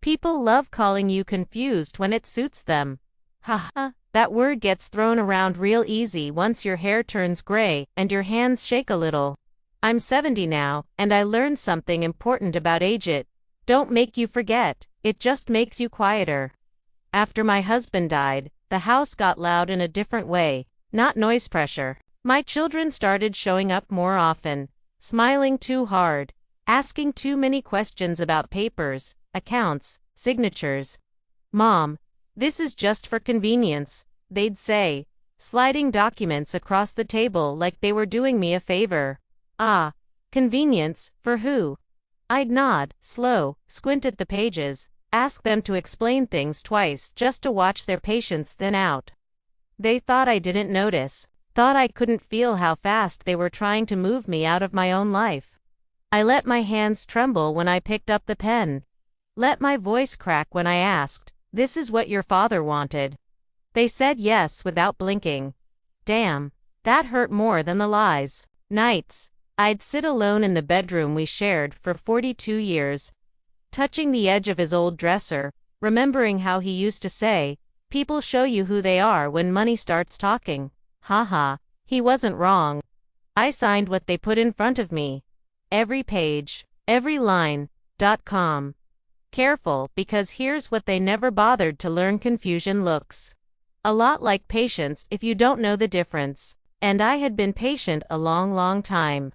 People love calling you confused when it suits them. Haha, that word gets thrown around real easy once your hair turns gray and your hands shake a little. I'm 70 now, and I learned something important about age. It don't make you forget, it just makes you quieter. After my husband died, the house got loud in a different way, not noise pressure. My children started showing up more often, smiling too hard, asking too many questions about papers, accounts, signatures. Mom, this is just for convenience, they'd say, sliding documents across the table like they were doing me a favor. Ah, convenience, for who? I'd nod, slow, squint at the pages, ask them to explain things twice just to watch their patience thin out. They thought I didn't notice, thought I couldn't feel how fast they were trying to move me out of my own life. I let my hands tremble when I picked up the pen. Let my voice crack when I asked, "This is what your father wanted?" They said yes without blinking. Damn, that hurt more than the lies. Nights, I'd sit alone in the bedroom we shared for 42 years, touching the edge of his old dresser, remembering how he used to say, "People show you who they are when money starts talking." Haha, he wasn't wrong. I signed what they put in front of me. Every page, every line. .com. Careful, because here's what they never bothered to learn: confusion looks a lot like patience if you don't know the difference. And I had been patient a long time.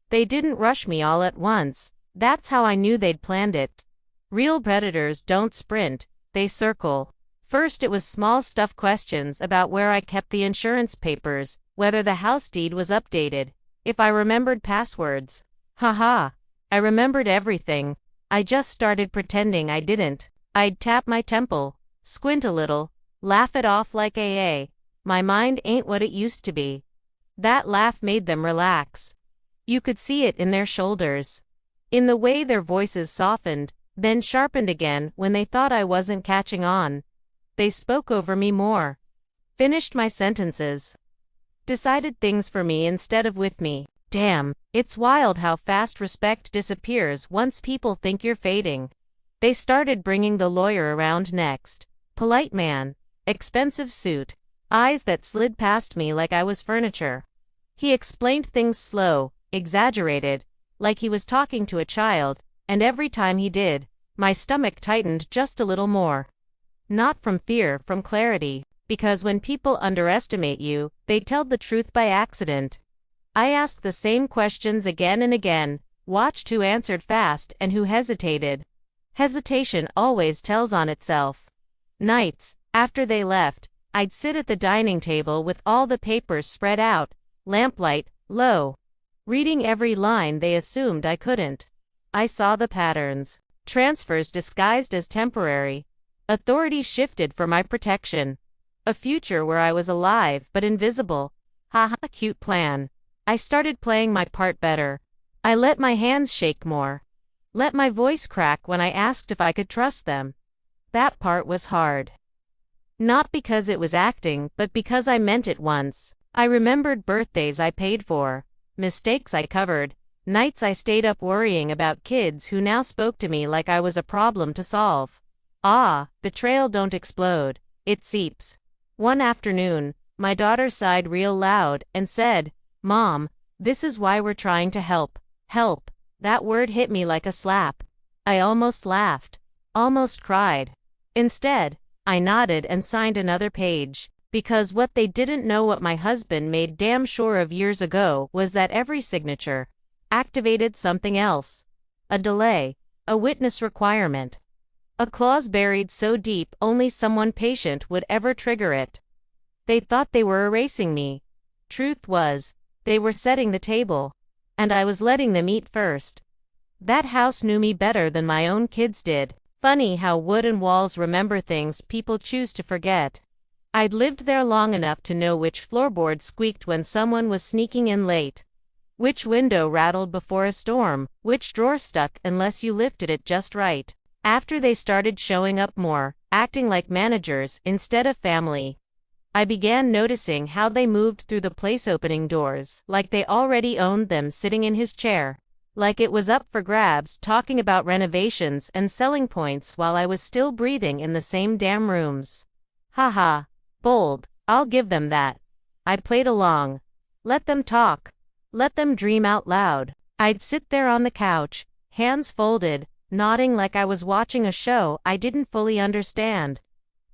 They didn't rush me all at once. That's how I knew they'd planned it. Real predators don't sprint, they circle. First it was small stuff questions about where I kept the insurance papers, whether the house deed was updated, if I remembered passwords. Haha, I remembered everything. I just started pretending I didn't. I'd tap my temple, squint a little, laugh it off like my mind ain't what it used to be. That laugh made them relax. You could see it in their shoulders, in the way their voices softened, then sharpened again when they thought I wasn't catching on. They spoke over me more, finished my sentences, decided things for me instead of with me. Damn, it's wild how fast respect disappears once people think you're fading. They started bringing the lawyer around next. Polite man, expensive suit, eyes that slid past me like I was furniture. He explained things slow, exaggerated, like he was talking to a child, and every time he did, my stomach tightened just a little more. Not from fear, from clarity, because when people underestimate you, they tell the truth by accident. I asked the same questions again and again, watched who answered fast and who hesitated. Hesitation always tells on itself. Nights, after they left, I'd sit at the dining table with all the papers spread out, lamplight low, reading every line they assumed I couldn't. I saw the patterns. Transfers disguised as temporary. Authorities shifted for my protection. A future where I was alive but invisible. Haha, cute plan. I started playing my part better. I let my hands shake more. Let my voice crack when I asked if I could trust them. That part was hard. Not because it was acting, but because I meant it once. I remembered birthdays I paid for, mistakes I covered, nights I stayed up worrying about kids who now spoke to me like I was a problem to solve. Ah, betrayal don't explode, it seeps. One afternoon, my daughter sighed real loud and said, "Mom, this is why we're trying to help." Help. That word hit me like a slap. I almost laughed, almost cried. Instead, I nodded and signed another page, because what they didn't know, what my husband made damn sure of years ago, was that every signature activated something else. A delay, a witness requirement, a clause buried so deep only someone patient would ever trigger it. They thought they were erasing me. Truth was, they were setting the table, and I was letting them eat first. That house knew me better than my own kids did. Funny how wooden walls remember things people choose to forget. I'd lived there long enough to know which floorboard squeaked when someone was sneaking in late, which window rattled before a storm, which drawer stuck unless you lifted it just right. After they started showing up more, acting like managers instead of family, I began noticing how they moved through the place, opening doors like they already owned them, sitting in his chair, Like it was up for grabs, talking about renovations and selling points while I was still breathing in the same damn rooms. Haha. Bold, I'll give them that. I played along. Let them talk. Let them dream out loud. I'd sit there on the couch, hands folded, nodding like I was watching a show I didn't fully understand.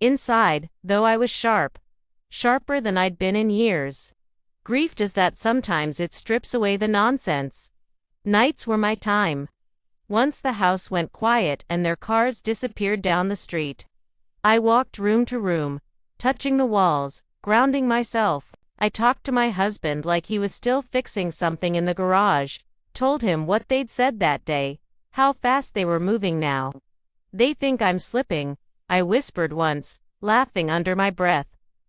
Inside, though, I was sharp. Sharper than I'd been in years. Grief does that sometimes, it strips away the nonsense. Nights were my time. Once the house went quiet and their cars disappeared down the street. I walked room to room, touching the walls, grounding myself. I talked to my husband like he was still fixing something in the garage, told him what they'd said that day, how fast they were moving now. They think I'm slipping, I whispered once, laughing under my breath.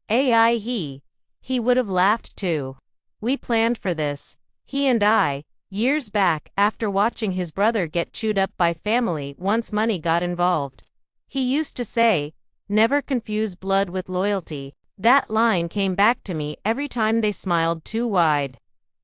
He would have laughed too. We planned for this, he and I, years back, after watching his brother get chewed up by family once money got involved. He used to say, "Never confuse blood with loyalty." That line came back to me every time they smiled too wide.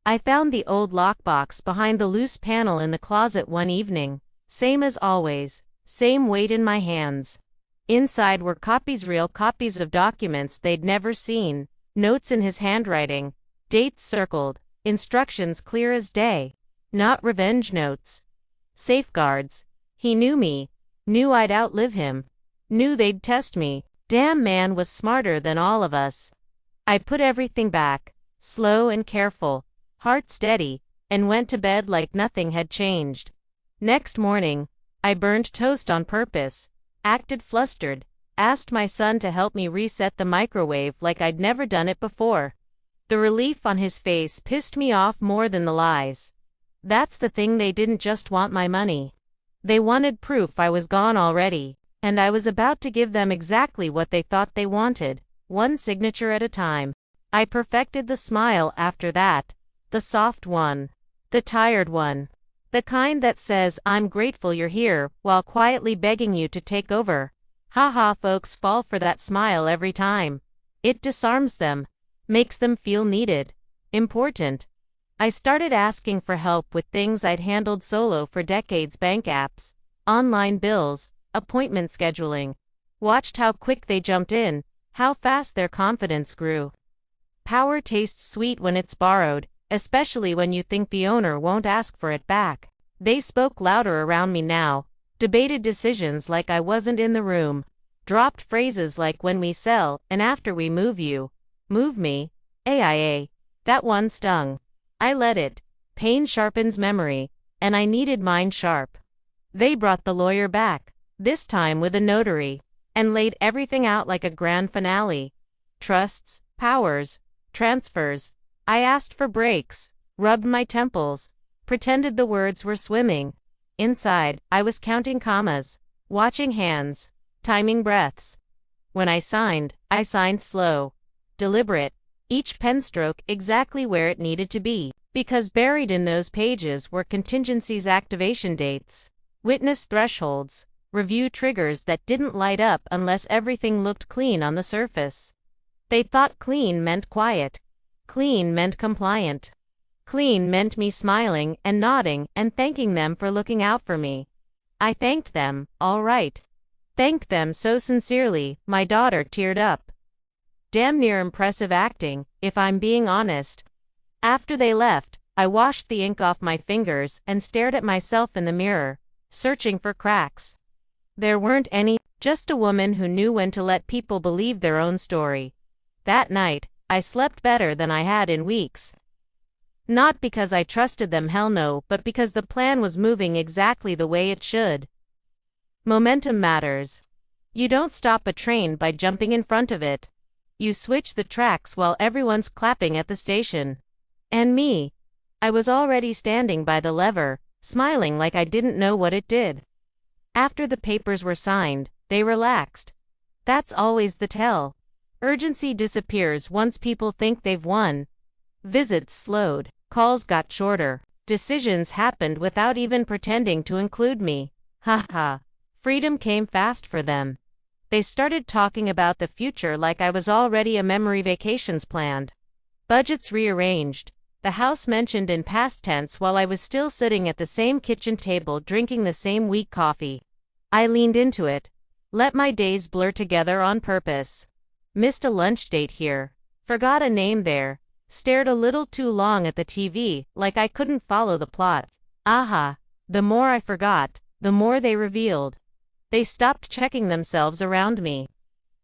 I found the old lockbox behind the loose panel in the closet one evening, same as always, same weight in my hands. Inside were copies, real copies of documents they'd never seen, notes in his handwriting, dates circled, instructions clear as day. Not revenge notes. Safeguards. He knew me, knew I'd outlive him, knew they'd test me. Damn, man was smarter than all of us. I put everything back, slow and careful, heart steady, and went to bed like nothing had changed. Next morning, I burned toast on purpose, acted flustered, asked my son to help me reset the microwave like I'd never done it before. The relief on his face pissed me off more than the lies. That's the thing, they didn't just want my money. They wanted proof I was gone already, and I was about to give them exactly what they thought they wanted, one signature at a time. I perfected the smile after that, the soft one, the tired one, the kind that says, "I'm grateful you're here," while quietly begging you to take over. Haha, folks fall for that smile every time. It disarms them, makes them feel needed, important. I started asking for help with things I'd handled solo for decades: bank apps, online bills, appointment scheduling. Watched how quick they jumped in, how fast their confidence grew. Power tastes sweet when it's borrowed, especially when you think the owner won't ask for it back. They spoke louder around me now, debated decisions like I wasn't in the room, dropped phrases like "when we sell" and "after we move you." Move me? AIA. That one stung. I let it. Pain sharpens memory, and I needed mine sharp. They brought the lawyer back, this time with a notary, and laid everything out like a grand finale. Trusts, powers, transfers. I asked for breaks, rubbed my temples, pretended the words were swimming. Inside, I was counting commas, watching hands, timing breaths. When I signed slow, deliberate, each pen stroke exactly where it needed to be, because buried in those pages were contingencies, activation dates, witness thresholds, review triggers that didn't light up unless everything looked clean on the surface. They thought clean meant quiet. Clean meant compliant. Clean meant me smiling and nodding and thanking them for looking out for me. I thanked them, all right. Thanked them so sincerely, my daughter teared up. Damn near impressive acting, if I'm being honest. After they left, I washed the ink off my fingers and stared at myself in the mirror, searching for cracks. There weren't any, just a woman who knew when to let people believe their own story. That night, I slept better than I had in weeks. Not because I trusted them, hell no, but because the plan was moving exactly the way it should. Momentum matters. You don't stop a train by jumping in front of it. You switch the tracks while everyone's clapping at the station. And me. I was already standing by the lever, smiling like I didn't know what it did. After the papers were signed, they relaxed. That's always the tell. Urgency disappears once people think they've won. Visits slowed, calls got shorter, decisions happened without even pretending to include me. Ha ha. Freedom came fast for them. They started talking about the future like I was already a memory, vacations planned, budgets rearranged, The house mentioned in past tense while I was still sitting at the same kitchen table drinking the same weak coffee. I leaned into it. Let my days blur together on purpose. Missed a lunch date here. Forgot a name there. Stared a little too long at the TV, like I couldn't follow the plot. Aha! The more I forgot, the more they revealed. They stopped checking themselves around me.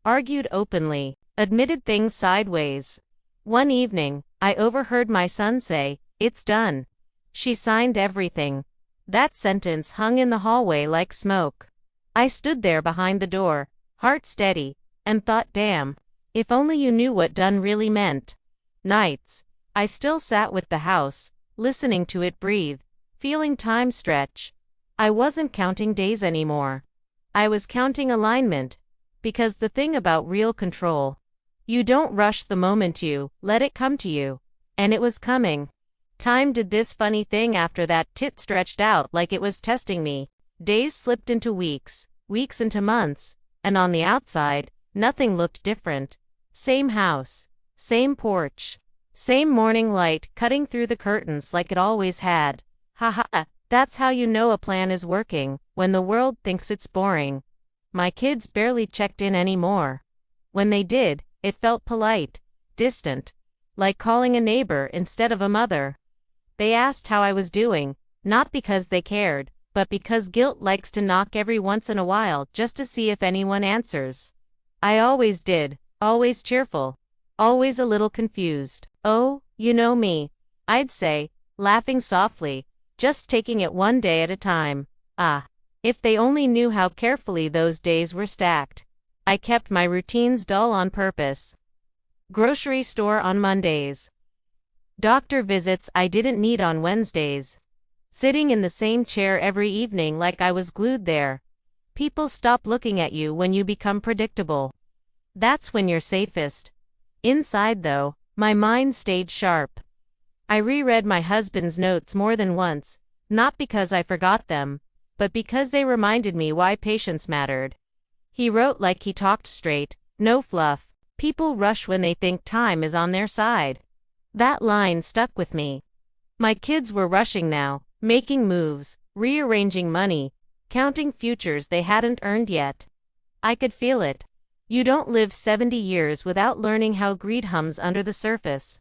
Argued openly. Admitted things sideways. One evening, I overheard my son say, "It's done." She signed everything. That sentence hung in the hallway like smoke. I stood there behind the door, heart steady, and thought, damn, if only you knew what done really meant. Nights, I still sat with the house, listening to it breathe, feeling time stretch. I wasn't counting days anymore. I was counting alignment. Because the thing about real control, you don't rush the moment, you let it come to you. And it was coming. Time did this funny thing after that tit stretched out like it was testing me. Days slipped into weeks, weeks into months, and on the outside, nothing looked different. Same house, same porch, same morning light cutting through the curtains like it always had. Haha, that's how you know a plan is working, when the world thinks it's boring. My kids barely checked in anymore. When they did, it felt polite, distant, like calling a neighbor instead of a mother. They asked how I was doing, not because they cared, but because guilt likes to knock every once in a while just to see if anyone answers. I always did, always cheerful, always a little confused. Oh, you know me, I'd say, laughing softly, just taking it one day at a time. Ah, if they only knew how carefully those days were stacked. I kept my routines dull on purpose. Grocery store on Mondays. Doctor visits I didn't need on Wednesdays. Sitting in the same chair every evening like I was glued there. People stop looking at you when you become predictable. That's when you're safest. Inside though, my mind stayed sharp. I reread my husband's notes more than once, not because I forgot them, but because they reminded me why patience mattered. He wrote like he talked straight, no fluff. People rush when they think time is on their side. That line stuck with me. My kids were rushing now, making moves, rearranging money, counting futures they hadn't earned yet. I could feel it. You don't live 70 years without learning how greed hums under the surface.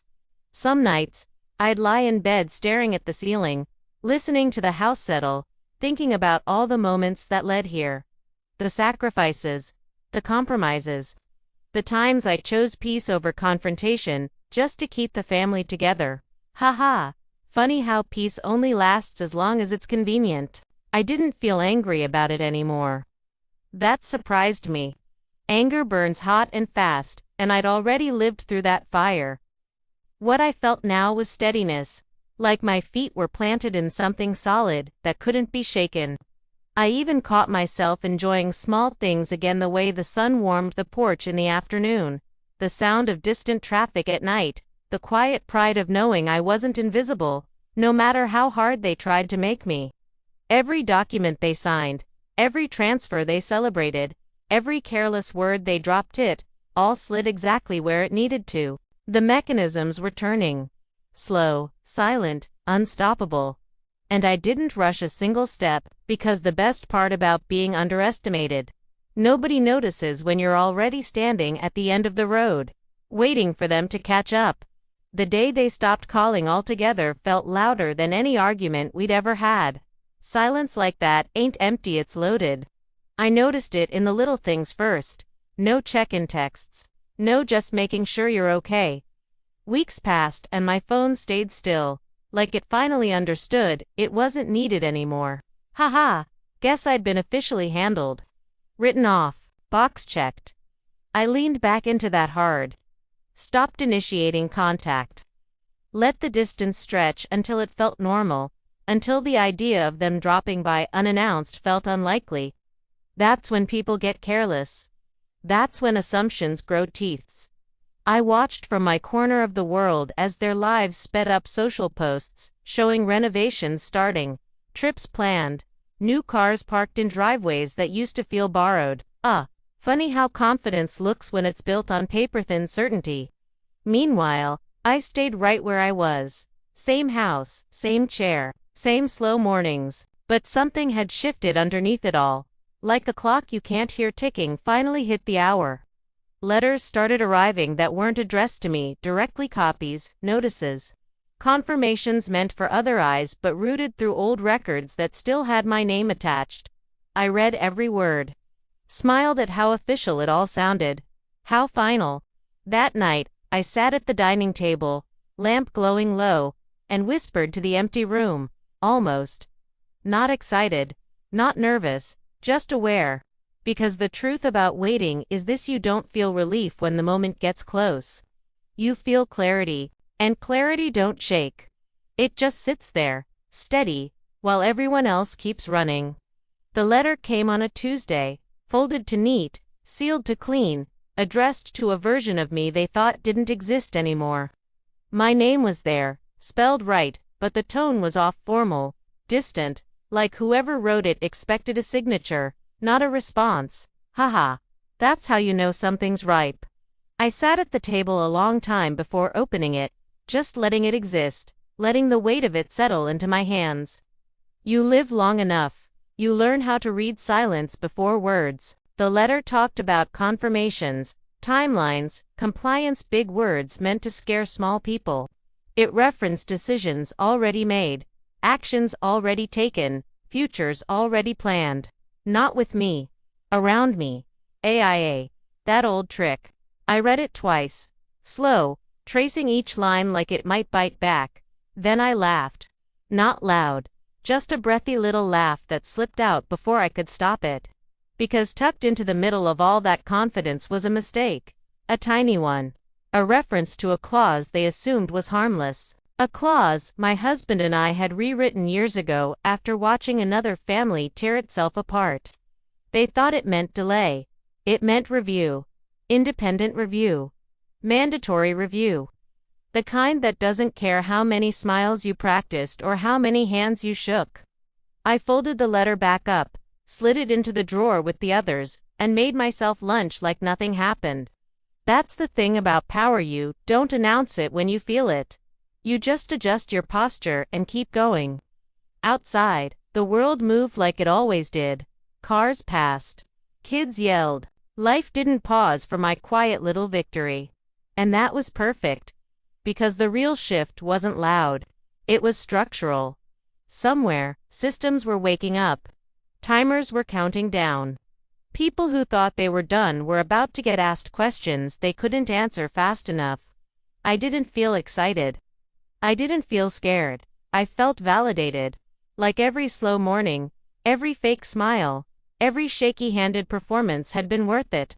Some nights, I'd lie in bed staring at the ceiling, listening to the house settle, thinking about all the moments that led here. The sacrifices, the compromises, the times I chose peace over confrontation, just to keep the family together. Haha, funny how peace only lasts as long as it's convenient. I didn't feel angry about it anymore. That surprised me. Anger burns hot and fast, and I'd already lived through that fire. What I felt now was steadiness, like my feet were planted in something solid that couldn't be shaken. I even caught myself enjoying small things again, the way the sun warmed the porch in the afternoon, the sound of distant traffic at night, the quiet pride of knowing I wasn't invisible, no matter how hard they tried to make me. Every document they signed, every transfer they celebrated, every careless word they dropped, it all slid exactly where it needed to. The mechanisms were turning. Slow, silent, unstoppable. And I didn't rush a single step, because the best part about being underestimated, nobody notices when you're already standing at the end of the road, waiting for them to catch up. The day they stopped calling altogether felt louder than any argument we'd ever had. Silence like that ain't empty, it's loaded. I noticed it in the little things first. No check-in texts. No just making sure you're okay. Weeks passed and my phone stayed still, like it finally understood it wasn't needed anymore. Haha, guess I'd been officially handled. Written off, box checked. I leaned back into that hard. Stopped initiating contact. Let the distance stretch until it felt normal, until the idea of them dropping by unannounced felt unlikely. That's when people get careless. That's when assumptions grow teeth. I watched from my corner of the world as their lives sped up, social posts showing renovations starting, trips planned, new cars parked in driveways that used to feel borrowed. Funny how confidence looks when it's built on paper-thin certainty. Meanwhile, I stayed right where I was, Same house, same chair, same slow mornings. But something had shifted underneath it all. Like a clock you can't hear ticking finally hit the hour. Letters started arriving that weren't addressed to me, directly copies, notices. Confirmations meant for other eyes but rooted through old records that still had my name attached. I read every word. Smiled at how official it all sounded. How final. That night, I sat at the dining table, lamp glowing low, and whispered to the empty room, almost. Not excited, not nervous, just aware. Because the truth about waiting is this: you don't feel relief when the moment gets close. You feel clarity, and clarity don't shake. It just sits there, steady, while everyone else keeps running. The letter came on a Tuesday, folded to neat, sealed to clean, addressed to a version of me they thought didn't exist anymore. My name was there, spelled right, but the tone was off, formal, distant, like whoever wrote it expected a signature, not a response. Haha. That's how you know something's ripe. I sat at the table a long time before opening it, just letting it exist, letting the weight of it settle into my hands. You live long enough, you learn how to read silence before words. The letter talked about confirmations, timelines, compliance, big words meant to scare small people. It referenced decisions already made, actions already taken, futures already planned. Not with me. Around me. AIA. That old trick. I read it twice. Slow, tracing each line like it might bite back. Then I laughed. Not loud. Just a breathy little laugh that slipped out before I could stop it. Because tucked into the middle of all that confidence was a mistake. A tiny one. A reference to a clause they assumed was harmless. A clause my husband and I had rewritten years ago after watching another family tear itself apart. They thought it meant delay. It meant review. Independent review. Mandatory review. The kind that doesn't care how many smiles you practiced or how many hands you shook. I folded the letter back up, slid it into the drawer with the others, and made myself lunch like nothing happened. That's the thing about power: you don't announce it when you feel it. You just adjust your posture and keep going. Outside, the world moved like it always did. Cars passed. Kids yelled. Life didn't pause for my quiet little victory. And that was perfect. Because the real shift wasn't loud. It was structural. Somewhere, systems were waking up. Timers were counting down. People who thought they were done were about to get asked questions they couldn't answer fast enough. I didn't feel excited. I didn't feel scared. I felt validated. Like every slow morning, every fake smile, every shaky-handed performance had been worth it.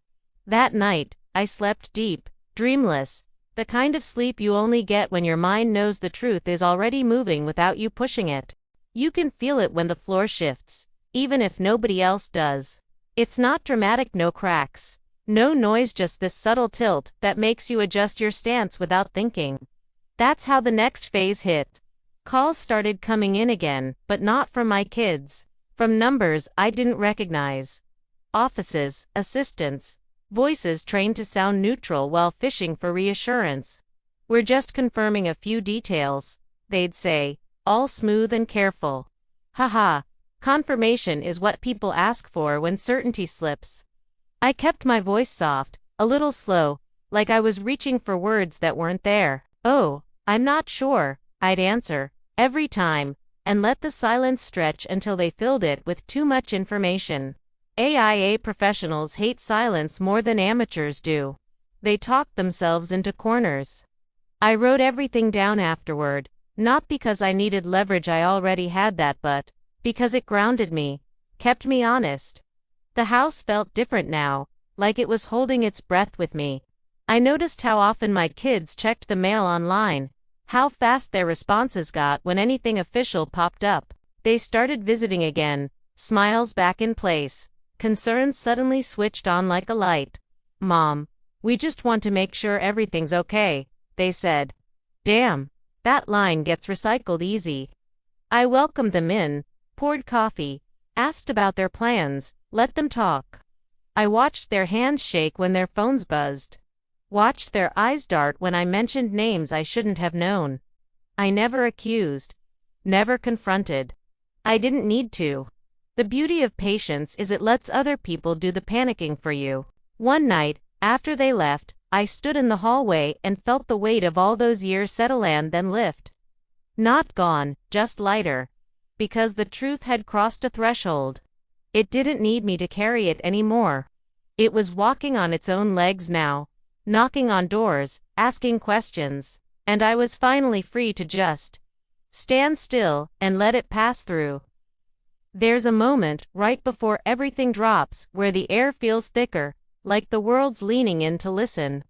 That night, I slept deep, dreamless, the kind of sleep you only get when your mind knows the truth is already moving without you pushing it. You can feel it when the floor shifts, even if nobody else does. It's not dramatic, no cracks, no noise, just this subtle tilt that makes you adjust your stance without thinking. That's how the next phase hit. Calls started coming in again, but not from my kids. From numbers I didn't recognize. Offices, assistants, voices trained to sound neutral while fishing for reassurance. We're just confirming a few details, they'd say, all smooth and careful. Haha, confirmation is what people ask for when certainty slips. I kept my voice soft, a little slow, like I was reaching for words that weren't there. Oh, I'm not sure, I'd answer, every time, and let the silence stretch until they filled it with too much information. AIA professionals hate silence more than amateurs do. They talk themselves into corners. I wrote everything down afterward, not because I needed leverage, I already had that, but because it grounded me, kept me honest. The house felt different now, like it was holding its breath with me. I noticed how often my kids checked the mail online, how fast their responses got when anything official popped up. They started visiting again, smiles back in place, concerns suddenly switched on like a light. Mom, we just want to make sure everything's okay, they said. Damn, that line gets recycled easy. I welcomed them in, poured coffee, asked about their plans, let them talk. I watched their hands shake when their phones buzzed. Watched their eyes dart when I mentioned names I shouldn't have known. I never accused. Never confronted. I didn't need to. The beauty of patience is it lets other people do the panicking for you. One night, after they left, I stood in the hallway and felt the weight of all those years settle and then lift. Not gone, just lighter. Because the truth had crossed a threshold. It didn't need me to carry it anymore. It was walking on its own legs now, knocking on doors, asking questions, and I was finally free to just stand still and let it pass through. There's a moment, right before everything drops, where the air feels thicker, like the world's leaning in to listen.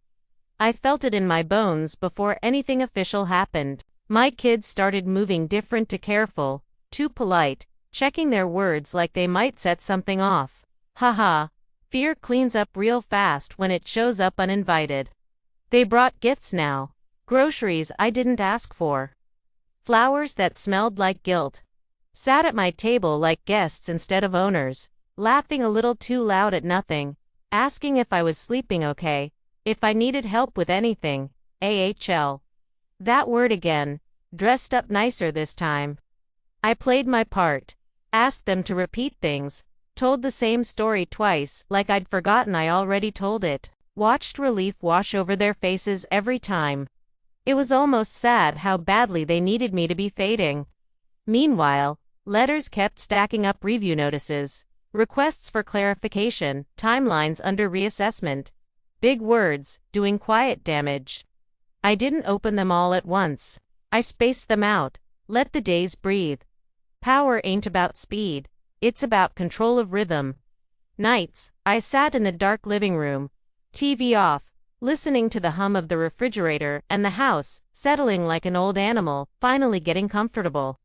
I felt it in my bones before anything official happened. My kids started moving different to careful, too polite, checking their words like they might set something off. Haha, fear cleans up real fast when it shows up uninvited. They brought gifts now. Groceries I didn't ask for. Flowers that smelled like guilt. Sat at my table like guests instead of owners, laughing a little too loud at nothing, asking if I was sleeping okay, if I needed help with anything, AHL. That word again, dressed up nicer this time. I played my part, asked them to repeat things, told the same story twice like I'd forgotten I already told it, watched relief wash over their faces every time. It was almost sad how badly they needed me to be fading. Meanwhile, letters kept stacking up, review notices, requests for clarification, timelines under reassessment. Big words, doing quiet damage. I didn't open them all at once. I spaced them out, let the days breathe. Power ain't about speed, it's about control of rhythm. Nights, I sat in the dark living room, TV off, listening to the hum of the refrigerator and the house, settling like an old animal, finally getting comfortable.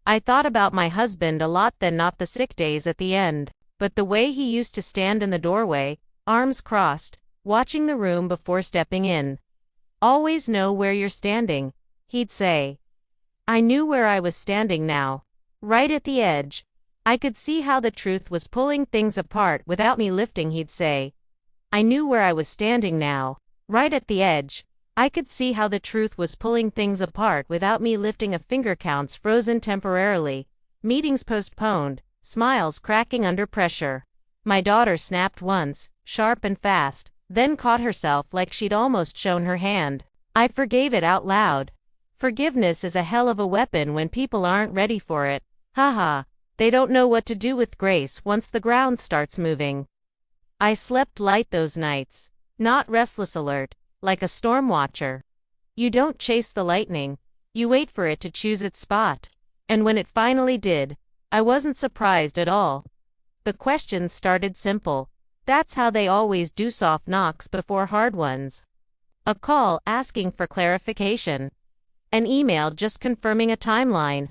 I thought about my husband a lot then, not the sick days at the end, but the way he used to stand in the doorway, arms crossed, watching the room before stepping in. Always know where you're standing, he'd say. I knew where I was standing now. Right at the edge. I could see how the truth was pulling things apart without me lifting, he'd say. I knew where I was standing now. Right at the edge. I could see how the truth was pulling things apart without me lifting a finger, counts frozen temporarily, meetings postponed, smiles cracking under pressure. My daughter snapped once, sharp and fast, then caught herself like she'd almost shown her hand. I forgave it out loud. Forgiveness is a hell of a weapon when people aren't ready for it. Haha, they don't know what to do with grace once the ground starts moving. I slept light those nights, not restless alert, like a storm watcher. You don't chase the lightning, you wait for it to choose its spot. And when it finally did, I wasn't surprised at all. The questions started simple. That's how they always do, soft knocks before hard ones. A call asking for clarification. An email just confirming a timeline.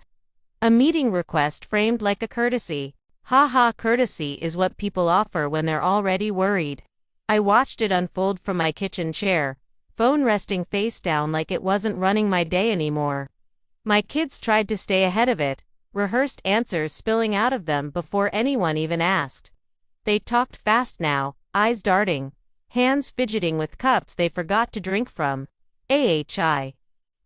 A meeting request framed like a courtesy. Haha, courtesy is what people offer when they're already worried. I watched it unfold from my kitchen chair, phone resting face down like it wasn't running my day anymore. My kids tried to stay ahead of it, rehearsed answers spilling out of them before anyone even asked. They talked fast now, eyes darting, hands fidgeting with cups they forgot to drink from. AHI.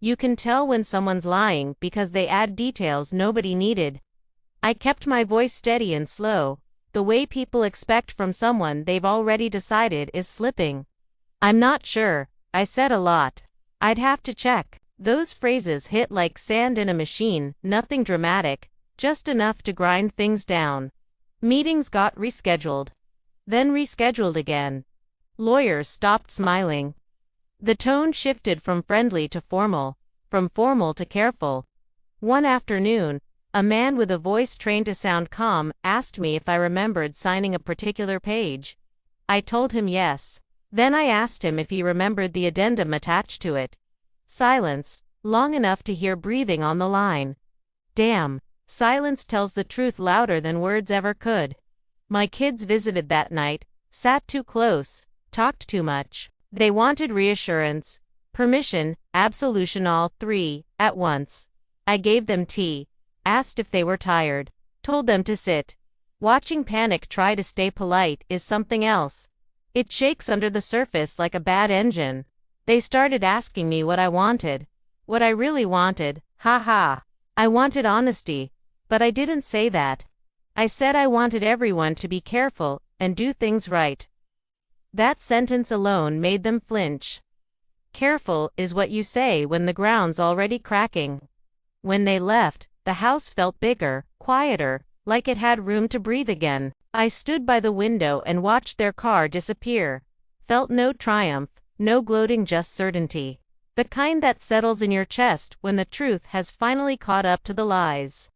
You can tell when someone's lying because they add details nobody needed. I kept my voice steady and slow. The way people expect from someone they've already decided is slipping. I'm not sure, I said a lot. I'd have to check. Those phrases hit like sand in a machine, nothing dramatic, just enough to grind things down. Meetings got rescheduled. Then rescheduled again. Lawyers stopped smiling. The tone shifted from friendly to formal, from formal to careful. One afternoon, a man with a voice trained to sound calm asked me if I remembered signing a particular page. I told him yes. Then I asked him if he remembered the addendum attached to it. Silence, long enough to hear breathing on the line. Damn, silence tells the truth louder than words ever could. My kids visited that night, sat too close, talked too much. They wanted reassurance, permission, absolution, all three, at once. I gave them tea, asked if they were tired, told them to sit. Watching panic try to stay polite is something else. It shakes under the surface like a bad engine. They started asking me what I wanted. What I really wanted, Ha ha. I wanted honesty, but I didn't say that. I said I wanted everyone to be careful and do things right. That sentence alone made them flinch. Careful is what you say when the ground's already cracking. When they left, the house felt bigger, quieter, like it had room to breathe again. I stood by the window and watched their car disappear. Felt no triumph, no gloating, just certainty. The kind that settles in your chest when the truth has finally caught up to the lies.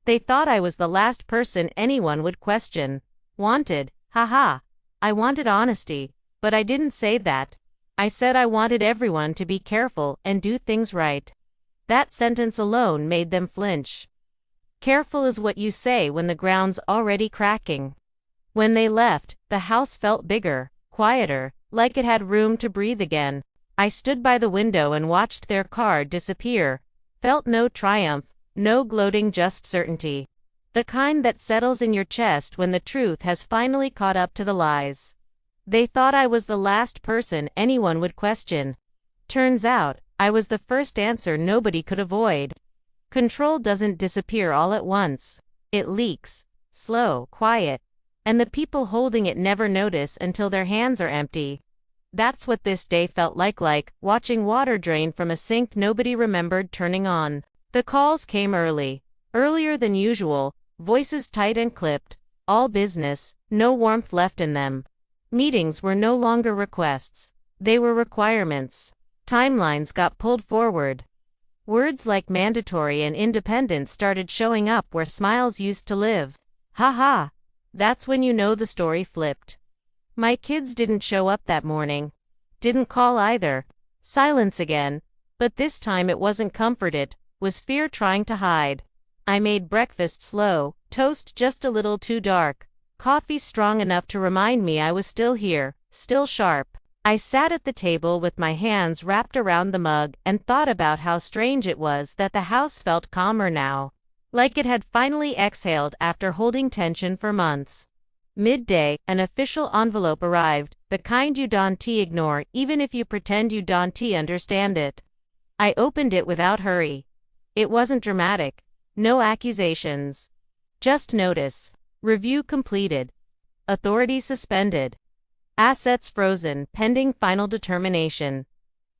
They thought I was the last person anyone would question. Wanted, haha. I wanted honesty, but I didn't say that. I said I wanted everyone to be careful and do things right. That sentence alone made them flinch. Careful is what you say when the ground's already cracking. When they left, the house felt bigger, quieter, like it had room to breathe again. I stood by the window and watched their car disappear. Felt no triumph, no gloating, just certainty. The kind that settles in your chest when the truth has finally caught up to the lies. They thought I was the last person anyone would question. Turns out, I was the first answer nobody could avoid. Control doesn't disappear all at once. It leaks, slow, quiet, and the people holding it never notice until their hands are empty. That's what this day felt like watching water drain from a sink nobody remembered turning on. The calls came early, earlier than usual, voices tight and clipped, all business, no warmth left in them. Meetings were no longer requests. They were requirements. Timelines got pulled forward. Words like mandatory and independent started showing up where smiles used to live. Ha ha. That's when you know the story flipped. My kids didn't show up that morning. Didn't call either. Silence again. But this time it wasn't comfort, it was fear trying to hide. I made breakfast slow, toast just a little too dark. Coffee strong enough to remind me I was still here, still sharp. I sat at the table with my hands wrapped around the mug and thought about how strange it was that the house felt calmer now. Like it had finally exhaled after holding tension for months. Midday, an official envelope arrived, the kind you don't ignore even if you pretend you don't understand it. I opened it without hurry. It wasn't dramatic. No accusations. Just notice. Review completed. Authority suspended. Assets frozen, pending final determination.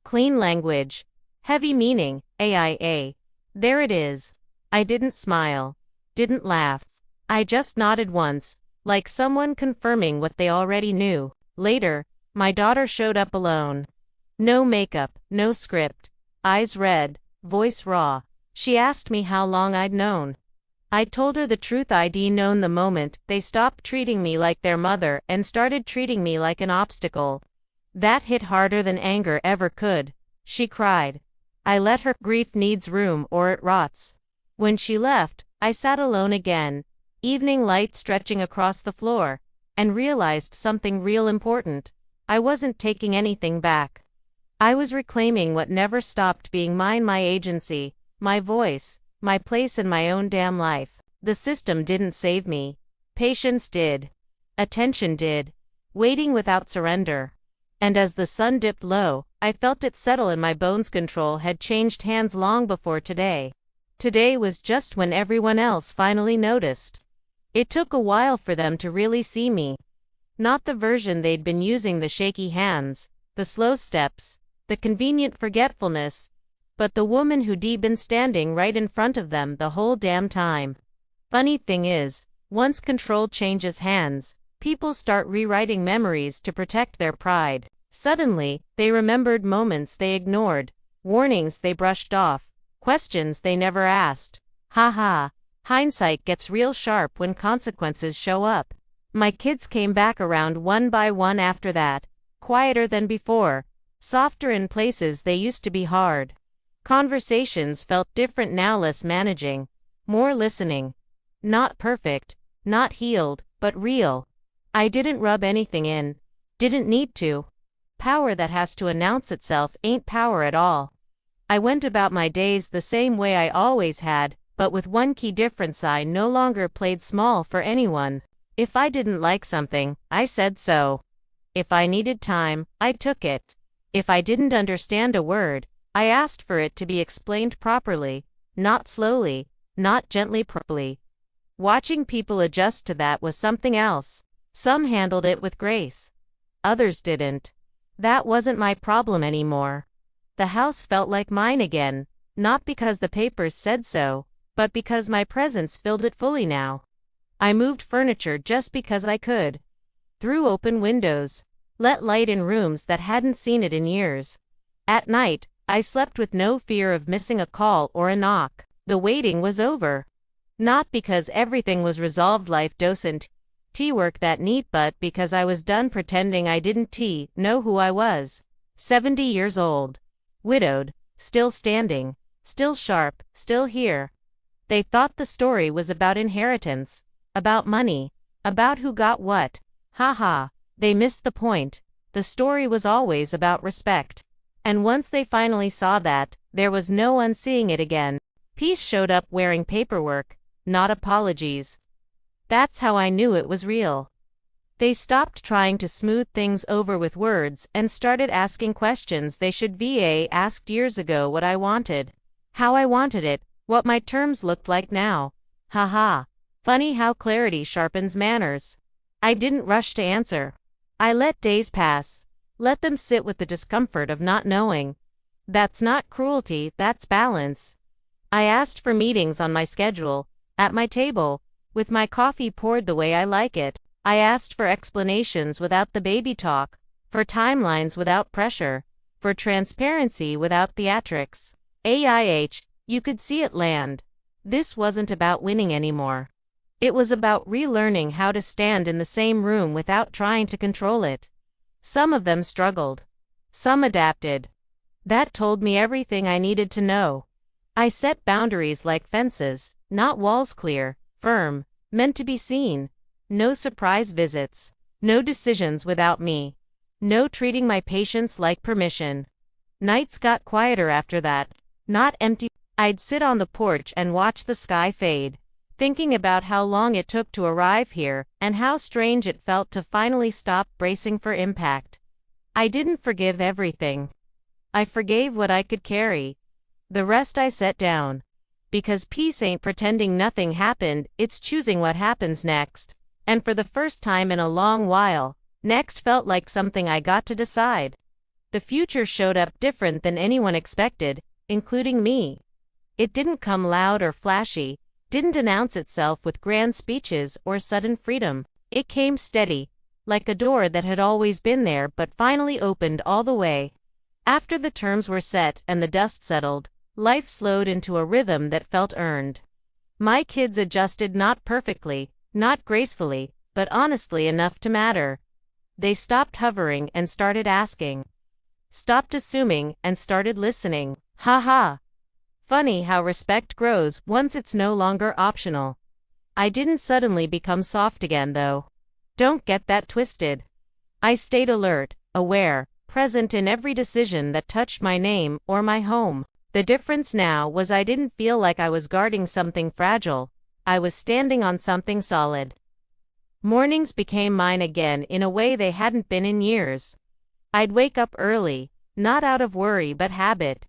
Clean language. Heavy meaning, AIA. There it is. I didn't smile. Didn't laugh. I just nodded once, like someone confirming what they already knew. Later, my daughter showed up alone. No makeup, no script. Eyes red, voice raw. She asked me how long I'd known. I told her the truth. I'd known the moment they stopped treating me like their mother and started treating me like an obstacle. That hit harder than anger ever could. She cried. I let her. Grief needs room or it rots. When she left, I sat alone again, evening light stretching across the floor, and realized something real important. I wasn't taking anything back. I was reclaiming what never stopped being mine, my agency, my voice, my place in my own damn life. The system didn't save me. Patience did. Attention did. Waiting without surrender. And as the sun dipped low, I felt it settle in my bones. Control had changed hands long before today. Today was just when everyone else finally noticed. It took a while for them to really see me. Not the version they'd been using, the shaky hands, the slow steps, the convenient forgetfulness, but the woman who'd been standing right in front of them the whole damn time. Funny thing is, once control changes hands, people start rewriting memories to protect their pride. Suddenly, they remembered moments they ignored, warnings they brushed off, questions they never asked. Ha ha. Hindsight gets real sharp when consequences show up. My kids came back around one by one after that, quieter than before, softer in places they used to be hard. Conversations felt different now, less managing, more listening. Not perfect, not healed, but real. I didn't rub anything in. Didn't need to. Power that has to announce itself ain't power at all. I went about my days the same way I always had, but with one key difference: I no longer played small for anyone. If I didn't like something, I said so. If I needed time, I took it. If I didn't understand a word, I asked for it to be explained properly. Not slowly, not gently properly. Watching people adjust to that was something else. Some handled it with grace. Others didn't. That wasn't my problem anymore. The house felt like mine again, not because the papers said so, but because my presence filled it fully now. I moved furniture just because I could. Threw open windows. Let light in rooms that hadn't seen it in years. At night, I slept with no fear of missing a call or a knock. The waiting was over. Not because everything was resolved life doesn't work that neat, but because I was done pretending I didn't know who I was. 70 years old. Widowed. Still standing. Still sharp. Still here. They thought the story was about inheritance. About money. About who got what. Ha ha. They missed the point. The story was always about respect. And once they finally saw that, there was no unseeing it again. Peace showed up wearing paperwork, not apologies. That's how I knew it was real. They stopped trying to smooth things over with words and started asking questions they should have asked years ago: what I wanted, how I wanted it, what my terms looked like now. Ha. Funny how clarity sharpens manners. I didn't rush to answer. I let days pass. Let them sit with the discomfort of not knowing. That's not cruelty, that's balance. I asked for meetings on my schedule, at my table, with my coffee poured the way I like it. I asked for explanations without the baby talk, for timelines without pressure, for transparency without theatrics. You could see it land. This wasn't about winning anymore. It was about relearning how to stand in the same room without trying to control it. Some of them struggled. Some adapted. That told me everything I needed to know. I set boundaries like fences, not walls, clear, firm, meant to be seen. No surprise visits. No decisions without me. No treating my patients like permission. Nights got quieter after that. Not empty. I'd sit on the porch and watch the sky fade, thinking about how long it took to arrive here, and how strange it felt to finally stop bracing for impact. I didn't forgive everything. I forgave what I could carry. The rest I set down. Because peace ain't pretending nothing happened, it's choosing what happens next. And for the first time in a long while, next felt like something I got to decide. The future showed up different than anyone expected, including me. It didn't come loud or flashy, didn't announce itself with grand speeches or sudden freedom. It came steady, like a door that had always been there but finally opened all the way. After the terms were set and the dust settled, life slowed into a rhythm that felt earned. My kids adjusted, not perfectly, not gracefully, but honestly enough to matter. They stopped hovering and started asking. Stopped assuming and started listening. Ha. Funny how respect grows once it's no longer optional. I didn't suddenly become soft again, though. Don't get that twisted. I stayed alert, aware, present in every decision that touched my name or my home. The difference now was I didn't feel like I was guarding something fragile. I was standing on something solid. Mornings became mine again in a way they hadn't been in years. I'd wake up early, not out of worry but habit.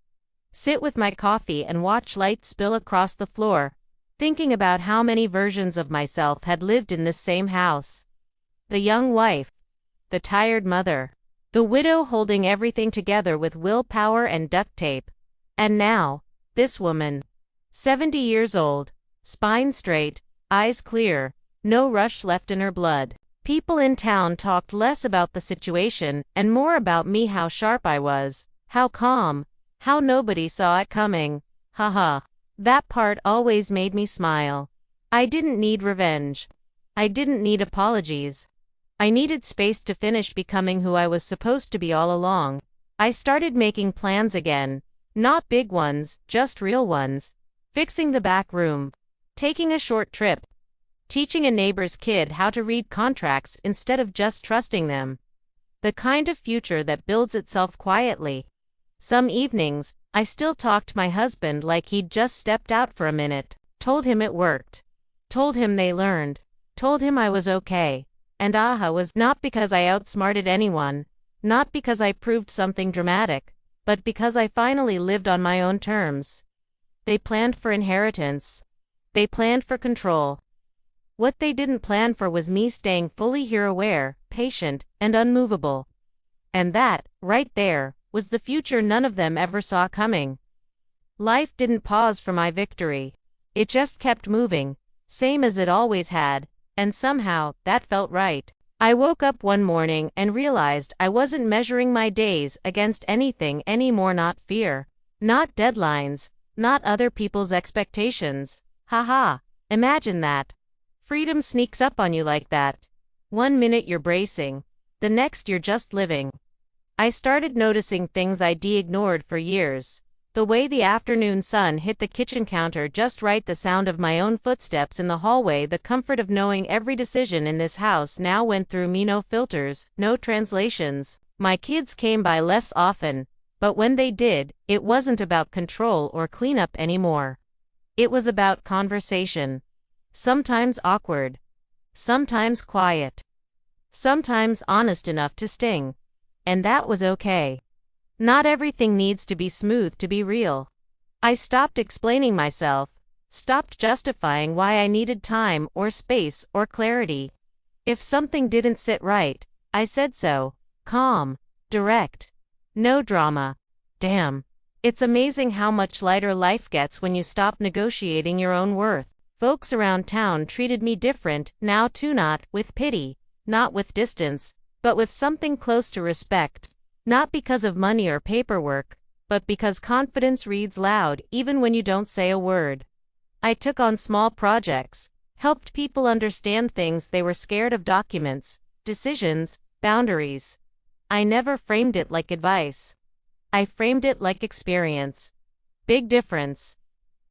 Sit with my coffee and watch light spill across the floor, thinking about how many versions of myself had lived in this same house. The young wife. The tired mother. The widow holding everything together with willpower and duct tape. And now, this woman. 70 years old, spine straight, eyes clear, no rush left in her blood. People in town talked less about the situation and more about me, how sharp I was, how calm, how nobody saw it coming. Ha. That part always made me smile. I didn't need revenge. I didn't need apologies. I needed space to finish becoming who I was supposed to be all along. I started making plans again. Not big ones, just real ones. Fixing the back room. Taking a short trip. Teaching a neighbor's kid how to read contracts instead of just trusting them. The kind of future that builds itself quietly. Some evenings, I still talked my husband like he'd just stepped out for a minute. Told him it worked. Told him they learned. Told him I was okay. And was not because I outsmarted anyone. Not because I proved something dramatic. But because I finally lived on my own terms. They planned for inheritance. They planned for control. What they didn't plan for was me staying fully here, aware, patient, and unmovable. And that, right there, was the future none of them ever saw coming. Life didn't pause for my victory. It just kept moving, same as it always had, and somehow, that felt right. I woke up one morning and realized I wasn't measuring my days against anything anymore, not fear, not deadlines, not other people's expectations. Haha, imagine that. Freedom sneaks up on you like that. One minute you're bracing, the next you're just living. I started noticing things I'd ignored for years. The way the afternoon sun hit the kitchen counter just right, the sound of my own footsteps in the hallway, the comfort of knowing every decision in this house now went through me, no filters, no translations. My kids came by less often, but when they did, it wasn't about control or cleanup anymore. It was about conversation. Sometimes awkward. Sometimes quiet. Sometimes honest enough to sting. And that was okay. Not everything needs to be smooth to be real. I stopped explaining myself, stopped justifying why I needed time or space or clarity. If something didn't sit right, I said so, calm, direct. No drama. Damn. It's amazing how much lighter life gets when you stop negotiating your own worth. Folks around town treated me different now too, not with pity, not with distance, but with something close to respect. Not because of money or paperwork, but because confidence reads loud even when you don't say a word. I took on small projects, helped people understand things they were scared of: documents, decisions, boundaries. I never framed it like advice. I framed it like experience. Big difference.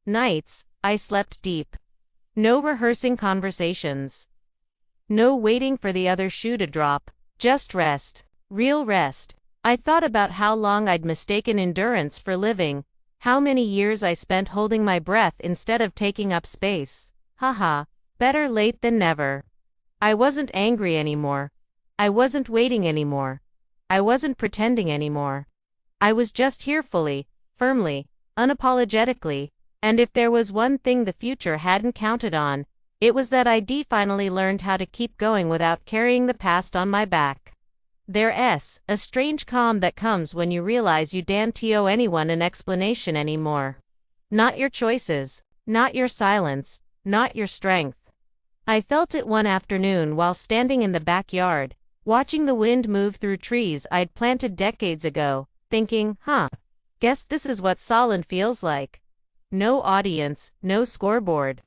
Nights, I slept deep. No rehearsing conversations. No waiting for the other shoe to drop. Just rest. Real rest. I thought about how long I'd mistaken endurance for living, how many years I spent holding my breath instead of taking up space. Haha, better late than never. I wasn't angry anymore. I wasn't waiting anymore. I wasn't pretending anymore. I was just here fully, firmly, unapologetically, and if there was one thing the future hadn't counted on, it was that I'd finally learned how to keep going without carrying the past on my back. There's a strange calm that comes when you realize you can't owe anyone an explanation anymore. Not your choices, not your silence, not your strength. I felt it one afternoon while standing in the backyard, watching the wind move through trees I'd planted decades ago, thinking, guess this is what solid feels like. No audience, no scoreboard.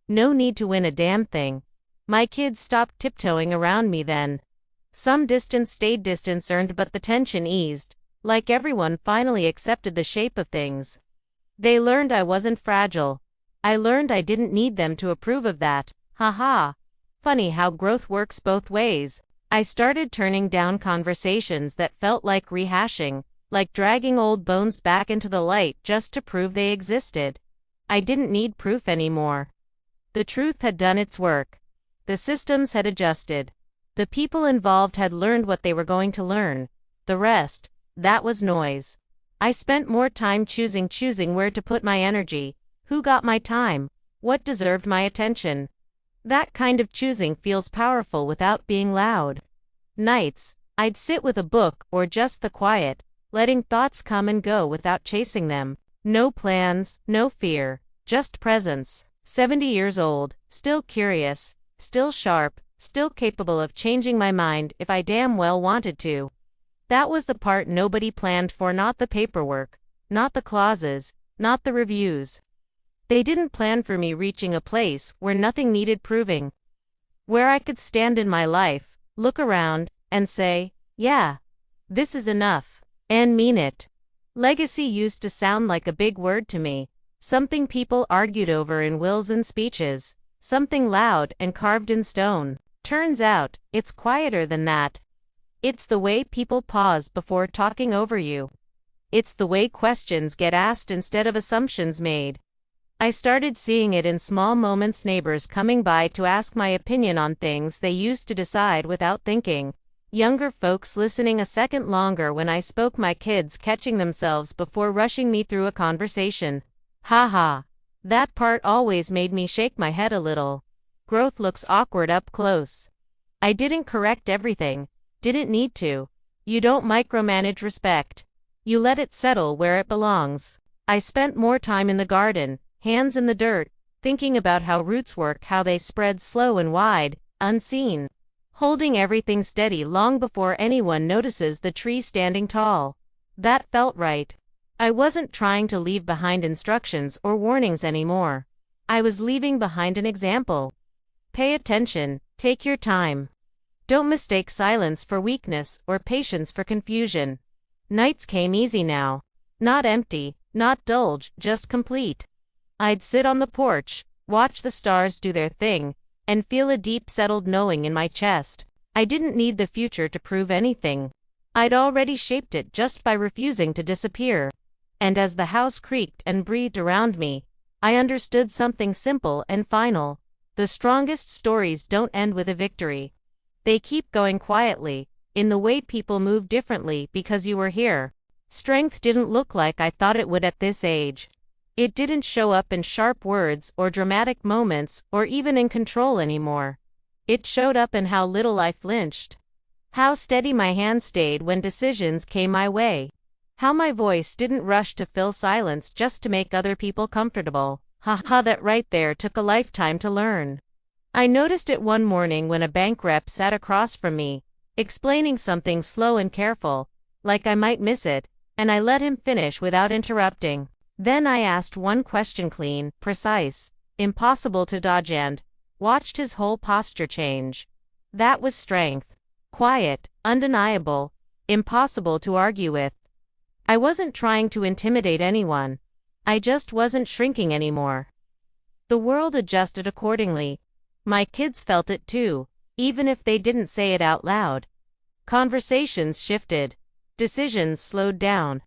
No need to win a damn thing. My kids stopped tiptoeing around me then. Some distance stayed distance earned, but the tension eased, like everyone finally accepted the shape of things. They learned I wasn't fragile. I learned I didn't need them to approve of that. Haha. Funny how growth works both ways. I started turning down conversations that felt like rehashing, like dragging old bones back into the light just to prove they existed. I didn't need proof anymore. The truth had done its work. The systems had adjusted. The people involved had learned what they were going to learn. The rest, that was noise. I spent more time choosing where to put my energy, who got my time, what deserved my attention. That kind of choosing feels powerful without being loud. Nights, I'd sit with a book or just the quiet, letting thoughts come and go without chasing them. No plans, no fear, just presence. 70 years old, still curious, still sharp, still capable of changing my mind if I damn well wanted to. That was the part nobody planned for, not the paperwork, not the clauses, not the reviews. They didn't plan for me reaching a place where nothing needed proving. Where I could stand in my life, look around, and say, yeah, this is enough, and mean it. Legacy used to sound like a big word to me, something people argued over in wills and speeches, something loud and carved in stone. Turns out, it's quieter than that. It's the way people pause before talking over you. It's the way questions get asked instead of assumptions made. I started seeing it in small moments: neighbors coming by to ask my opinion on things they used to decide without thinking. Younger folks listening a second longer when I spoke, my kids catching themselves before rushing me through a conversation. Haha. That part always made me shake my head a little. Growth looks awkward up close. I didn't correct everything. Didn't need to. You don't micromanage respect. You let it settle where it belongs. I spent more time in the garden, hands in the dirt, thinking about how roots work, how they spread slow and wide, unseen. Holding everything steady long before anyone notices the tree standing tall. That felt right. I wasn't trying to leave behind instructions or warnings anymore. I was leaving behind an example. Pay attention, take your time. Don't mistake silence for weakness or patience for confusion. Nights came easy now. Not empty, not dull, just complete. I'd sit on the porch, watch the stars do their thing, and feel a deep settled knowing in my chest. I didn't need the future to prove anything. I'd already shaped it just by refusing to disappear. And as the house creaked and breathed around me, I understood something simple and final. The strongest stories don't end with a victory. They keep going quietly, in the way people move differently because you were here. Strength didn't look like I thought it would at this age. It didn't show up in sharp words or dramatic moments or even in control anymore. It showed up in how little I flinched. How steady my hand stayed when decisions came my way. How my voice didn't rush to fill silence just to make other people comfortable. That right there took a lifetime to learn. I noticed it one morning when a bank rep sat across from me, explaining something slow and careful, like I might miss it, and I let him finish without interrupting. Then I asked one question, clean, precise, impossible to dodge, and watched his whole posture change. That was strength. Quiet, undeniable, impossible to argue with. I wasn't trying to intimidate anyone. I just wasn't shrinking anymore. The world adjusted accordingly. My kids felt it too, even if they didn't say it out loud. Conversations shifted. Decisions slowed down.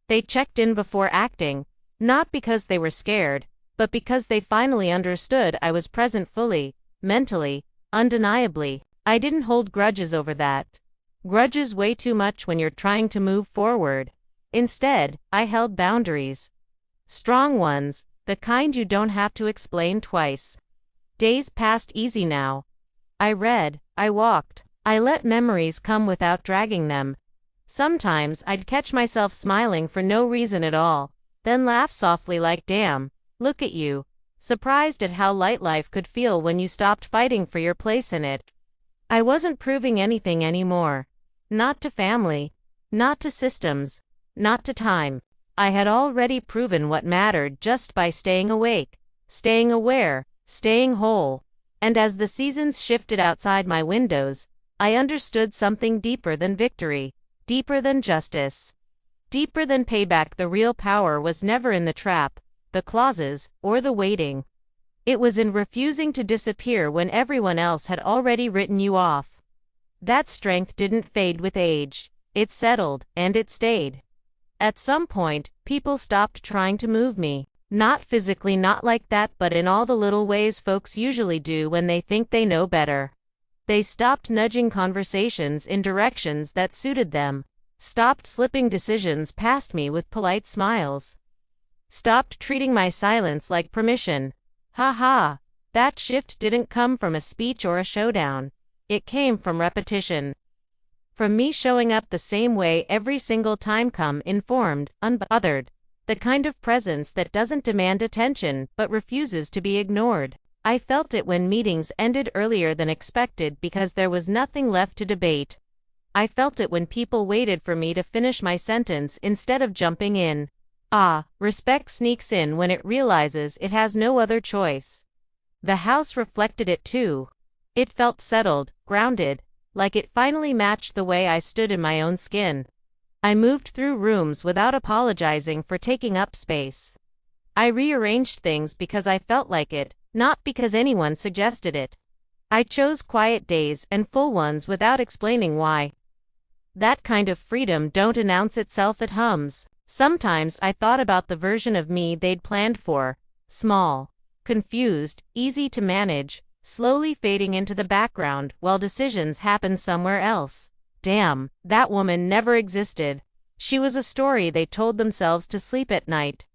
They checked in before acting, not because they were scared, but because they finally understood I was present fully, mentally, undeniably. I didn't hold grudges over that. Grudges weigh too much when you're trying to move forward. Instead, I held boundaries. Strong ones, the kind you don't have to explain twice. Days passed easy now. I read, I walked, I let memories come without dragging them. Sometimes I'd catch myself smiling for no reason at all, then laugh softly like, damn, look at you, surprised at how light life could feel when you stopped fighting for your place in it. I wasn't proving anything anymore. Not to family, not to systems, not to time. I had already proven what mattered just by staying awake, staying aware, staying whole. And as the seasons shifted outside my windows, I understood something deeper than victory, deeper than justice, deeper than payback. The real power was never in the trap, the clauses, or the waiting. It was in refusing to disappear when everyone else had already written you off. That strength didn't fade with age. It settled, and it stayed. At some point, people stopped trying to move me. Not physically, not like that, but in all the little ways folks usually do when they think they know better. They stopped nudging conversations in directions that suited them. Stopped slipping decisions past me with polite smiles. Stopped treating my silence like permission. That shift didn't come from a speech or a showdown. It came from repetition. From me showing up the same way every single time, come informed, unbothered. The kind of presence that doesn't demand attention but refuses to be ignored. I felt it when meetings ended earlier than expected because there was nothing left to debate. I felt it when people waited for me to finish my sentence instead of jumping in. Respect sneaks in when it realizes it has no other choice. The house reflected it too. It felt settled, grounded, like it finally matched the way I stood in my own skin. I moved through rooms without apologizing for taking up space. I rearranged things because I felt like it, not because anyone suggested it. I chose quiet days and full ones without explaining why. That kind of freedom don't announce itself, it hums. Sometimes I thought about the version of me they'd planned for. Small, confused, easy to manage, slowly fading into the background while decisions happened somewhere else. Damn, that woman never existed. She was a story they told themselves to sleep at night.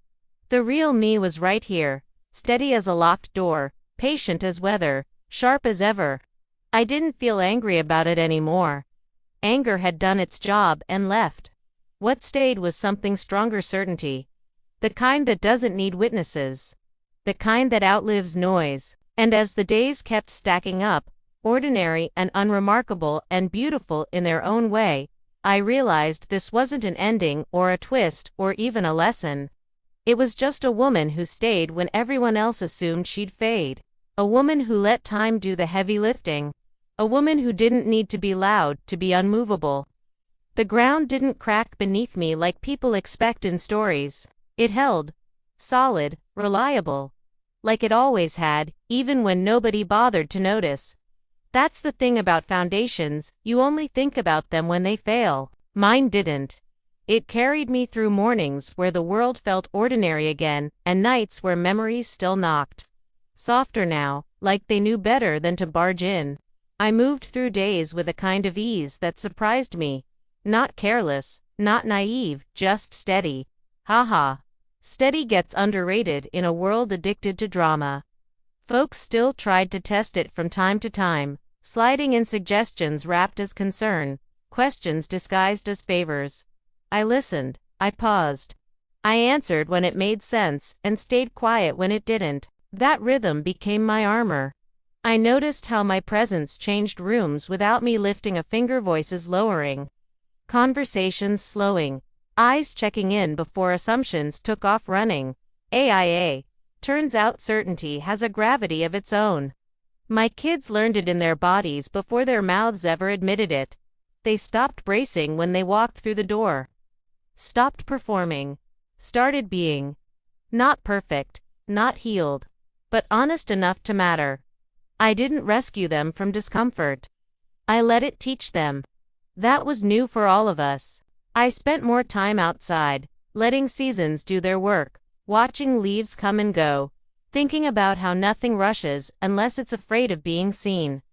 The real me was right here, steady as a locked door, patient as weather, sharp as ever. I didn't feel angry about it anymore. Anger had done its job and left. What stayed was something stronger: certainty. The kind that doesn't need witnesses. The kind that outlives noise. And as the days kept stacking up, ordinary and unremarkable and beautiful in their own way, I realized this wasn't an ending or a twist or even a lesson. It was just a woman who stayed when everyone else assumed she'd fade. A woman who let time do the heavy lifting. A woman who didn't need to be loud to be unmovable. The ground didn't crack beneath me like people expect in stories. It held. Solid, reliable. Like it always had, even when nobody bothered to notice. That's the thing about foundations, you only think about them when they fail. Mine didn't. It carried me through mornings where the world felt ordinary again, and nights where memories still knocked. Softer now, like they knew better than to barge in. I moved through days with a kind of ease that surprised me. Not careless, not naive, just steady. Haha. Steady gets underrated in a world addicted to drama. Folks still tried to test it from time to time, sliding in suggestions wrapped as concern, questions disguised as favors. I listened, I paused. I answered when it made sense, and stayed quiet when it didn't. That rhythm became my armor. I noticed how my presence changed rooms without me lifting a finger, voices lowering. Conversations slowing. Eyes checking in before assumptions took off running. AIA. Turns out certainty has a gravity of its own. My kids learned it in their bodies before their mouths ever admitted it. They stopped bracing when they walked through the door. Stopped performing. Started being. Not perfect, not healed, but honest enough to matter. I didn't rescue them from discomfort. I let it teach them. That was new for all of us. I spent more time outside, letting seasons do their work, watching leaves come and go, thinking about how nothing rushes unless it's afraid of being seen.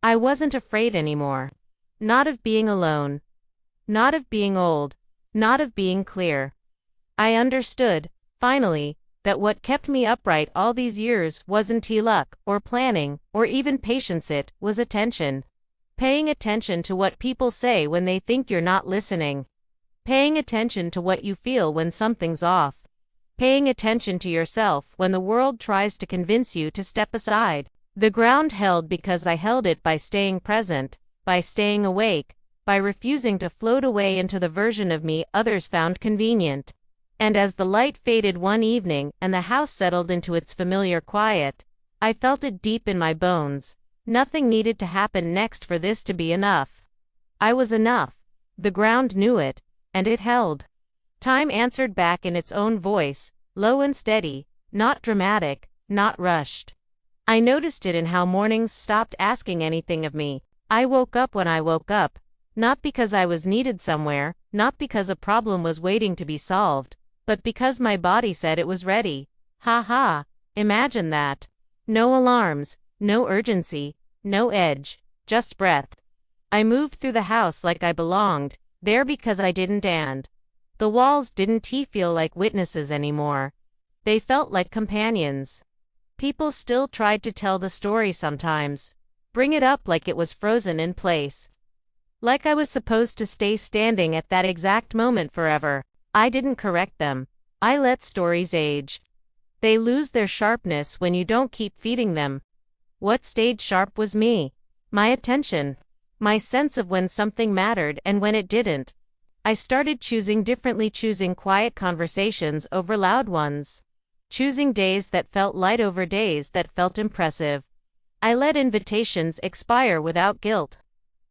I wasn't afraid anymore. Not of being alone. Not of being old. Not of being clear. I understood, finally, that what kept me upright all these years wasn't luck, or planning, or even patience. It was attention. Paying attention to what people say when they think you're not listening. Paying attention to what you feel when something's off. Paying attention to yourself when the world tries to convince you to step aside. The ground held because I held it by staying present, by staying awake, by refusing to float away into the version of me others found convenient. And as the light faded one evening and the house settled into its familiar quiet, I felt it deep in my bones. Nothing needed to happen next for this to be enough. I was enough. The ground knew it, and it held. Time answered back in its own voice, low and steady, not dramatic, not rushed. I noticed it in how mornings stopped asking anything of me. I woke up when I woke up, not because I was needed somewhere, not because a problem was waiting to be solved, but because my body said it was ready. Ha ha, imagine that. No alarms, no urgency, no edge, just breath. I moved through the house like I belonged, there because I didn't, and the walls didn't feel like witnesses anymore. They felt like companions. People still tried to tell the story sometimes, bring it up like it was frozen in place. Like I was supposed to stay standing at that exact moment forever. I didn't correct them. I let stories age. They lose their sharpness when you don't keep feeding them. What stayed sharp was me. My attention. My sense of when something mattered and when it didn't. I started choosing differently, choosing quiet conversations over loud ones. Choosing days that felt light over days that felt impressive. I let invitations expire without guilt.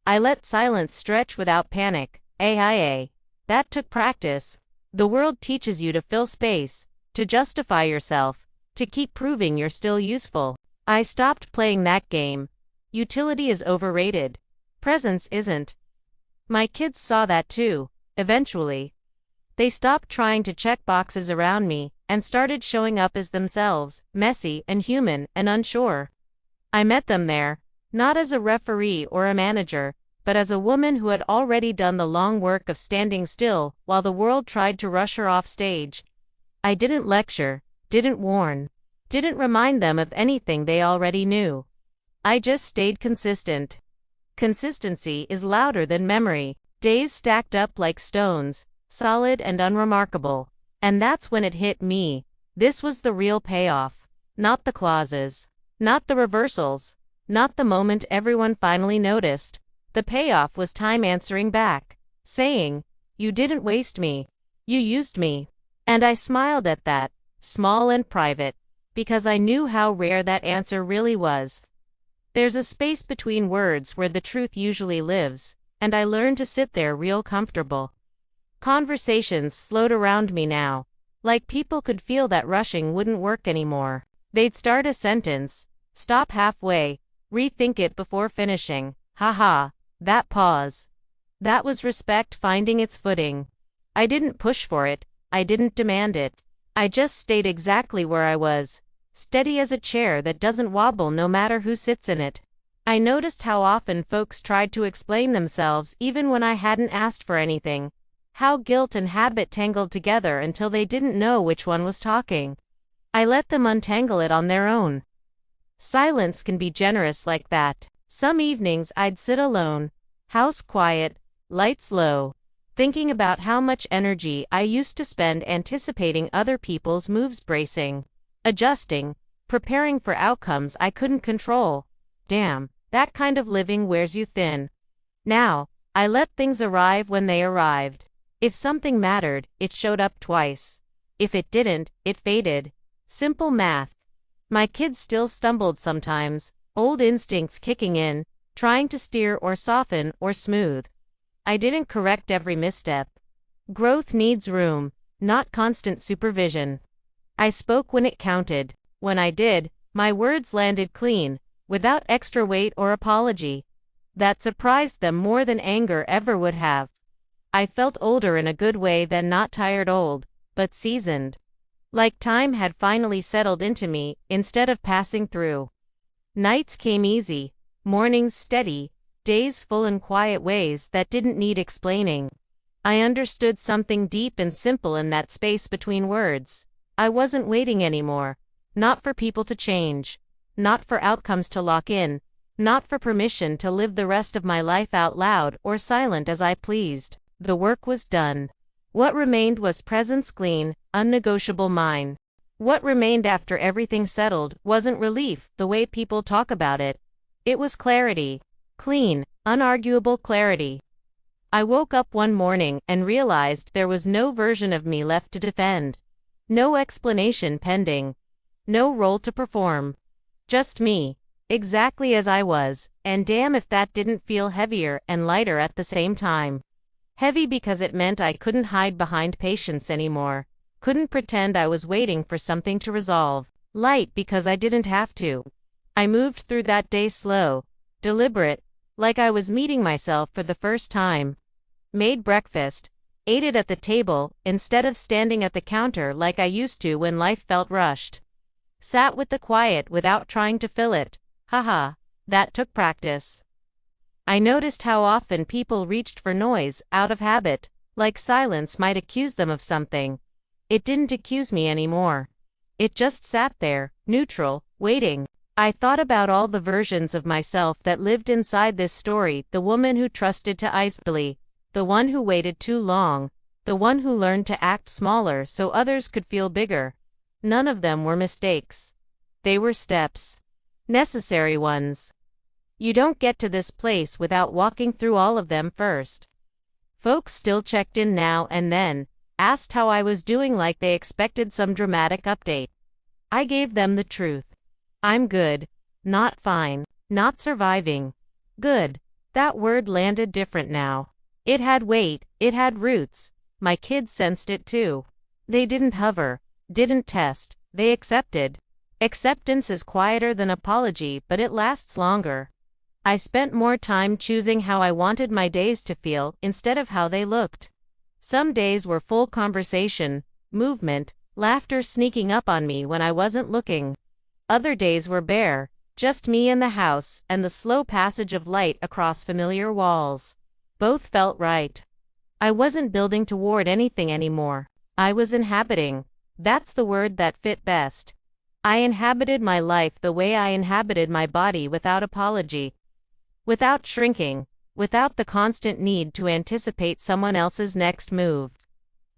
I let silence stretch without panic. AIA. That took practice. The world teaches you to fill space, to justify yourself, to keep proving you're still useful. I stopped playing that game. Utility is overrated. Presence isn't. My kids saw that too, eventually. They stopped trying to check boxes around me, and started showing up as themselves, messy and human and unsure. I met them there, not as a referee or a manager, but as a woman who had already done the long work of standing still while the world tried to rush her off stage. I didn't lecture, didn't warn, didn't remind them of anything they already knew. I just stayed consistent. Consistency is louder than memory. Days stacked up like stones, solid and unremarkable. And that's when it hit me. This was the real payoff. Not the clauses. Not the reversals. Not the moment everyone finally noticed. The payoff was time answering back, saying, "You didn't waste me. You used me." And I smiled at that, small and private, because I knew how rare that answer really was. There's a space between words where the truth usually lives, and I learned to sit there real comfortable. Conversations slowed around me now, like people could feel that rushing wouldn't work anymore. They'd start a sentence, stop halfway, rethink it before finishing. Haha, that pause. That was respect finding its footing. I didn't push for it, I didn't demand it. I just stayed exactly where I was, steady as a chair that doesn't wobble no matter who sits in it. I noticed how often folks tried to explain themselves even when I hadn't asked for anything. How guilt and habit tangled together until they didn't know which one was talking. I let them untangle it on their own. Silence can be generous like that. Some evenings I'd sit alone, house quiet, lights low, thinking about how much energy I used to spend anticipating other people's moves, bracing, adjusting, preparing for outcomes I couldn't control. Damn, that kind of living wears you thin. Now, I let things arrive when they arrived. If something mattered, it showed up twice. If it didn't, it faded. Simple math. My kids still stumbled sometimes, old instincts kicking in, trying to steer or soften or smooth. I didn't correct every misstep. Growth needs room, not constant supervision. I spoke when it counted. When I did, my words landed clean, without extra weight or apology. That surprised them more than anger ever would have. I felt older in a good way than, not tired old, but seasoned. Like time had finally settled into me instead of passing through. Nights came easy, mornings steady, days full in quiet ways that didn't need explaining. I understood something deep and simple in that space between words. I wasn't waiting anymore. Not for people to change. Not for outcomes to lock in. Not for permission to live the rest of my life out loud or silent as I pleased. The work was done. What remained was presence, clean, unnegotiable mine. What remained after everything settled wasn't relief, the way people talk about it. It was clarity. Clean, unarguable clarity. I woke up one morning and realized there was no version of me left to defend. No explanation pending. No role to perform. Just me, exactly as I was, and damn if that didn't feel heavier and lighter at the same time. Heavy because it meant I couldn't hide behind patience anymore, couldn't pretend I was waiting for something to resolve. Light because I didn't have to. I moved through that day slow, deliberate, like I was meeting myself for the first time. Made breakfast, ate it at the table, instead of standing at the counter like I used to when life felt rushed. Sat with the quiet without trying to fill it. Haha, that took practice. I noticed how often people reached for noise, out of habit, like silence might accuse them of something. It didn't accuse me anymore. It just sat there, neutral, waiting. I thought about all the versions of myself that lived inside this story, the woman who trusted too easily, the one who waited too long, the one who learned to act smaller so others could feel bigger. None of them were mistakes. They were steps. Necessary ones. You don't get to this place without walking through all of them first. Folks still checked in now and then, asked how I was doing like they expected some dramatic update. I gave them the truth. I'm good. Not fine. Not surviving. Good. That word landed different now. It had weight. It had roots. My kids sensed it too. They didn't hover. Didn't test. They accepted. Acceptance is quieter than apology, but it lasts longer. I spent more time choosing how I wanted my days to feel instead of how they looked. Some days were full conversation, movement, laughter sneaking up on me when I wasn't looking. Other days were bare, just me and the house and the slow passage of light across familiar walls. Both felt right. I wasn't building toward anything anymore. I was inhabiting. That's the word that fit best. I inhabited my life the way I inhabited my body, without apology, without shrinking, without the constant need to anticipate someone else's next move.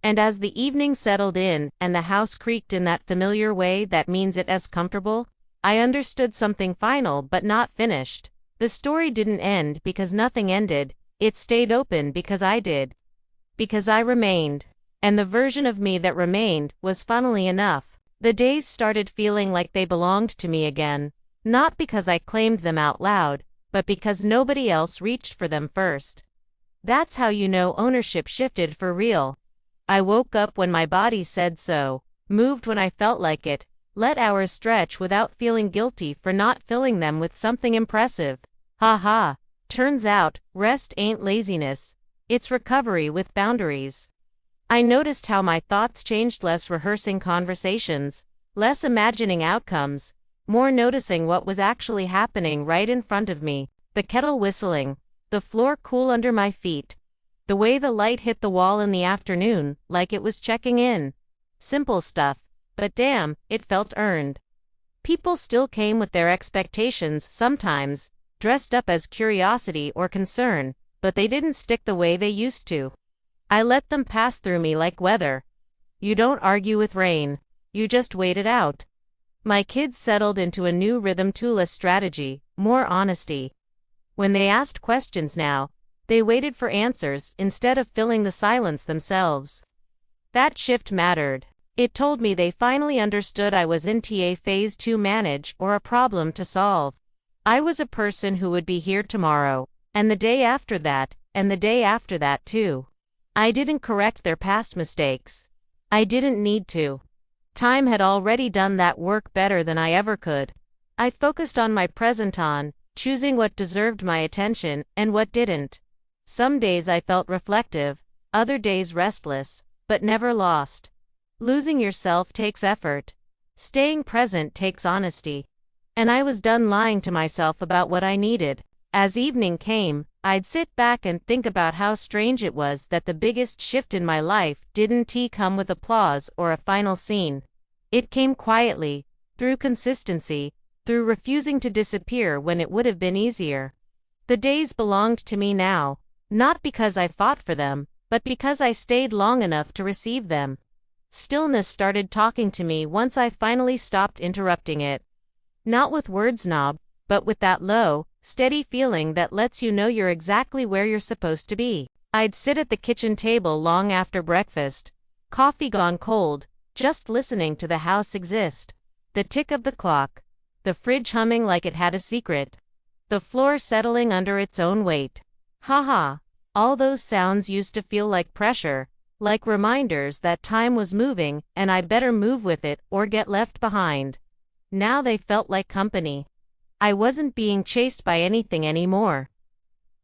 And as the evening settled in and the house creaked in that familiar way that means it is comfortable, I understood something final but not finished. The story didn't end because nothing ended, it stayed open because I did. Because I remained. And the version of me that remained was funnily enough. The days started feeling like they belonged to me again, not because I claimed them out loud, but because nobody else reached for them first. That's how you know ownership shifted for real. I woke up when my body said so, moved when I felt like it, let hours stretch without feeling guilty for not filling them with something impressive. Ha ha, turns out, rest ain't laziness, it's recovery with boundaries. I noticed how my thoughts changed, less rehearsing conversations, less imagining outcomes, more noticing what was actually happening right in front of me, the kettle whistling, the floor cool under my feet, the way the light hit the wall in the afternoon, like it was checking in. Simple stuff, but damn, it felt earned. People still came with their expectations sometimes, dressed up as curiosity or concern, but they didn't stick the way they used to. I let them pass through me like weather. You don't argue with rain, you just wait it out. My kids settled into a new rhythm, less strategy, more honesty. When they asked questions now, they waited for answers instead of filling the silence themselves. That shift mattered. It told me they finally understood I was in TA phase to manage or a problem to solve. I was a person who would be here tomorrow, and the day after that, and the day after that too. I didn't correct their past mistakes. I didn't need to. Time had already done that work better than I ever could. I focused on my present, on choosing what deserved my attention and what didn't. Some days I felt reflective, other days restless, but never lost. Losing yourself takes effort. Staying present takes honesty. And I was done lying to myself about what I needed. As evening came, I'd sit back and think about how strange it was that the biggest shift in my life didn't come with applause or a final scene. It came quietly, through consistency, through refusing to disappear when it would have been easier. The days belonged to me now, not because I fought for them, but because I stayed long enough to receive them. Stillness started talking to me once I finally stopped interrupting it. Not with words, knob, but with that low, steady feeling that lets you know you're exactly where you're supposed to be. I'd sit at the kitchen table long after breakfast, coffee gone cold, just listening to the house exist. The tick of the clock, the fridge humming like it had a secret, the floor settling under its own weight. Ha, all those sounds used to feel like pressure, like reminders that time was moving and I better move with it or get left behind. Now they felt like company. I wasn't being chased by anything anymore.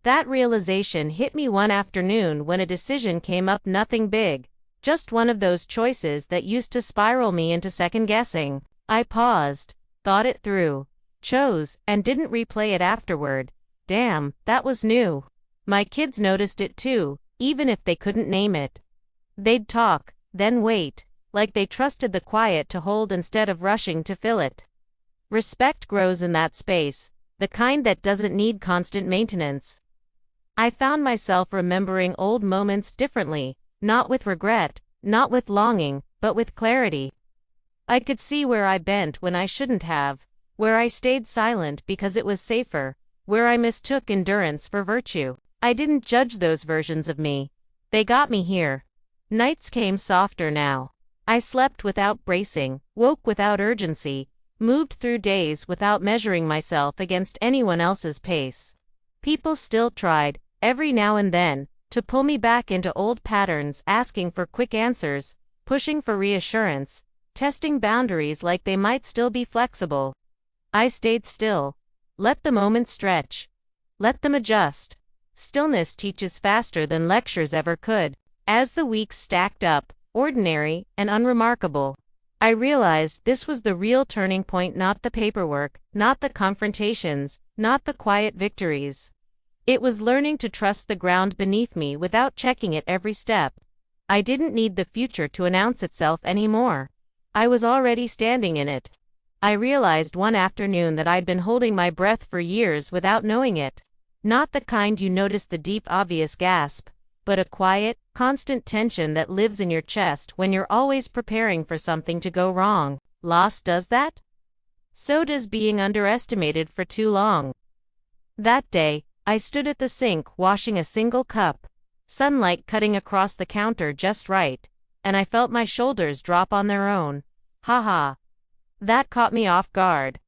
That realization hit me one afternoon when a decision came up, nothing big, just one of those choices that used to spiral me into second guessing. I paused, thought it through, chose, and didn't replay it afterward. Damn, that was new. My kids noticed it too, even if they couldn't name it. They'd talk, then wait, like they trusted the quiet to hold instead of rushing to fill it. Respect grows in that space, the kind that doesn't need constant maintenance. I found myself remembering old moments differently, not with regret, not with longing, but with clarity. I could see where I bent when I shouldn't have, where I stayed silent because it was safer, where I mistook endurance for virtue. I didn't judge those versions of me. They got me here. Nights came softer now. I slept without bracing, woke without urgency, moved through days without measuring myself against anyone else's pace. People still tried, every now and then, to pull me back into old patterns, asking for quick answers, pushing for reassurance, testing boundaries like they might still be flexible. I stayed still. Let the moments stretch. Let them adjust. Stillness teaches faster than lectures ever could. As the weeks stacked up, ordinary and unremarkable, I realized this was the real turning point, not the paperwork, not the confrontations, not the quiet victories. It was learning to trust the ground beneath me without checking it every step. I didn't need the future to announce itself anymore. I was already standing in it. I realized one afternoon that I'd been holding my breath for years without knowing it. Not the kind you notice the deep obvious gasp, but a quiet, constant tension that lives in your chest when you're always preparing for something to go wrong. Loss does that? So does being underestimated for too long. That day, I stood at the sink washing a single cup, sunlight cutting across the counter just right, and I felt my shoulders drop on their own. Haha. That caught me off guard.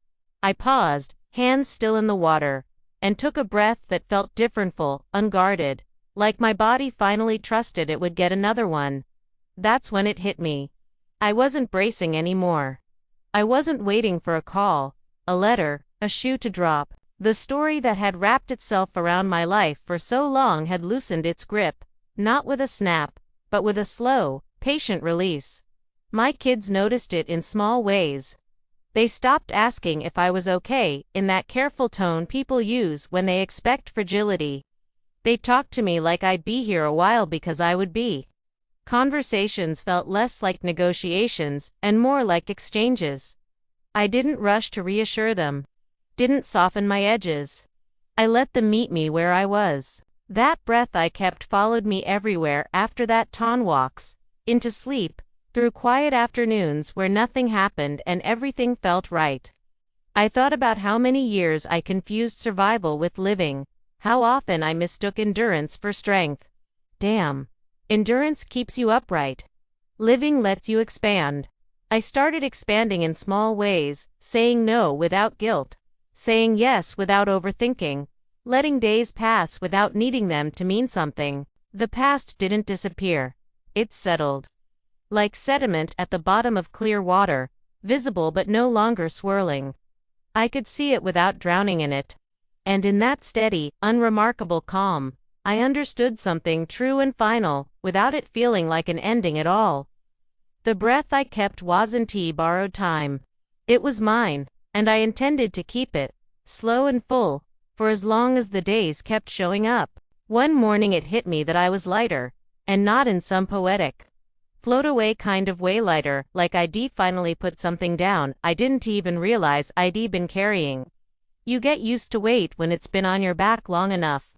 I paused, hands still in the water, and took a breath that felt differentful, unguarded, like my body finally trusted it would get another one. That's when it hit me. I wasn't bracing anymore. I wasn't waiting for a call, a letter, a shoe to drop. The story that had wrapped itself around my life for so long had loosened its grip, not with a snap, but with a slow, patient release. My kids noticed it in small ways. They stopped asking if I was okay, in that careful tone people use when they expect fragility. They talked to me like I'd be here a while because I would be. Conversations felt less like negotiations and more like exchanges. I didn't rush to reassure them. Didn't soften my edges. I let them meet me where I was. That breath I kept followed me everywhere after that ton walks, into sleep, through quiet afternoons where nothing happened and everything felt right. I thought about how many years I confused survival with living, how often I mistook endurance for strength. Damn. Endurance keeps you upright. Living lets you expand. I started expanding in small ways, saying no without guilt, saying yes without overthinking, letting days pass without needing them to mean something. The past didn't disappear. It settled. Like sediment at the bottom of clear water, visible but no longer swirling. I could see it without drowning in it. And in that steady, unremarkable calm, I understood something true and final, without it feeling like an ending at all. The breath I kept wasn't borrowed time. It was mine, and I intended to keep it, slow and full, for as long as the days kept showing up. One morning it hit me that I was lighter, and not in some poetic, float away kind of way, lighter, like I'd finally put something down I didn't even realize I'd been carrying. You get used to weight when it's been on your back long enough.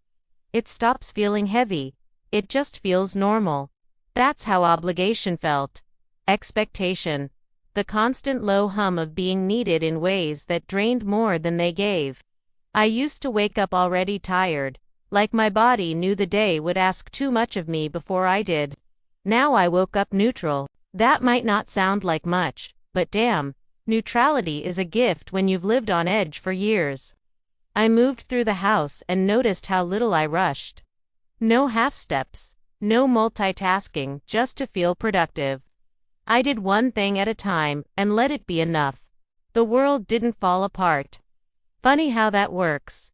It stops feeling heavy. It just feels normal. That's how obligation felt. Expectation. The constant low hum of being needed in ways that drained more than they gave. I used to wake up already tired, like my body knew the day would ask too much of me before I did. Now I woke up neutral. That might not sound like much, but damn, neutrality is a gift when you've lived on edge for years. I moved through the house and noticed how little I rushed. No half steps, no multitasking, just to feel productive. I did one thing at a time and let it be enough. The world didn't fall apart. Funny how that works.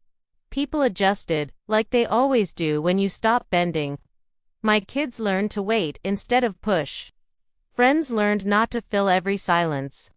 People adjusted, like they always do when you stop bending. My kids learned to wait instead of push. Friends learned not to fill every silence.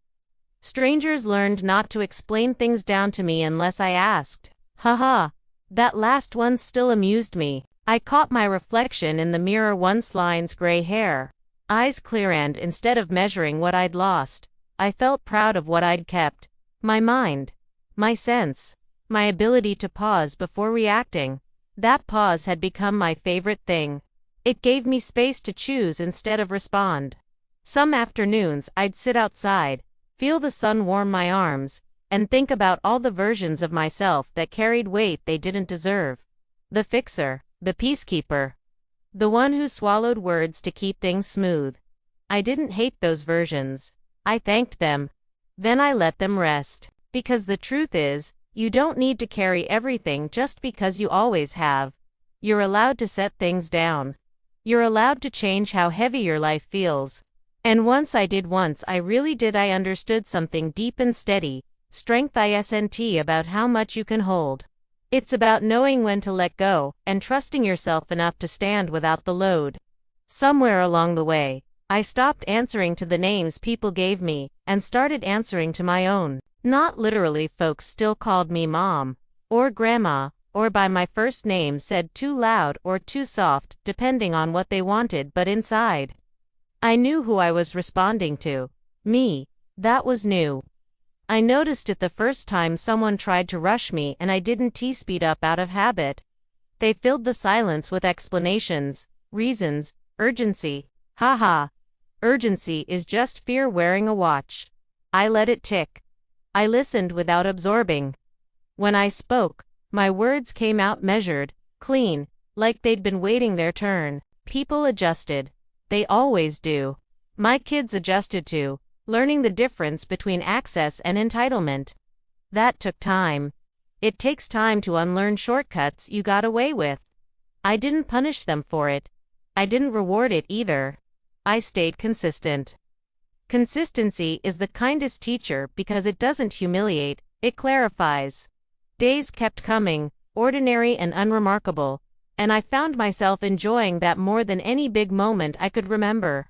Strangers learned not to explain things down to me unless I asked. Haha. That last one still amused me. I caught my reflection in the mirror, once lines gray hair, eyes clear, and instead of measuring what I'd lost, I felt proud of what I'd kept. My mind. My sense. My ability to pause before reacting. That pause had become my favorite thing. It gave me space to choose instead of respond. Some afternoons I'd sit outside, feel the sun warm my arms, and think about all the versions of myself that carried weight they didn't deserve. The fixer, the peacekeeper, the one who swallowed words to keep things smooth. I didn't hate those versions. I thanked them. Then I let them rest. Because the truth is, you don't need to carry everything just because you always have. You're allowed to set things down. You're allowed to change how heavy your life feels. And once I really did, I understood something deep and steady, strength isn't about how much you can hold. It's about knowing when to let go, and trusting yourself enough to stand without the load. Somewhere along the way, I stopped answering to the names people gave me, and started answering to my own. Not literally, folks still called me mom, or grandma, or by my first name said too loud or too soft, depending on what they wanted, but inside, I knew who I was responding to. Me. That was new. I noticed it the first time someone tried to rush me and I didn't speed up out of habit. They filled the silence with explanations, reasons, urgency. Haha. Urgency is just fear wearing a watch. I let it tick. I listened without absorbing. When I spoke, my words came out measured, clean, like they'd been waiting their turn. People adjusted. They always do. My kids adjusted too, learning the difference between access and entitlement. That took time. It takes time to unlearn shortcuts you got away with. I didn't punish them for it. I didn't reward it either. I stayed consistent. Consistency is the kindest teacher because it doesn't humiliate, it clarifies. Days kept coming, ordinary and unremarkable, and I found myself enjoying that more than any big moment I could remember.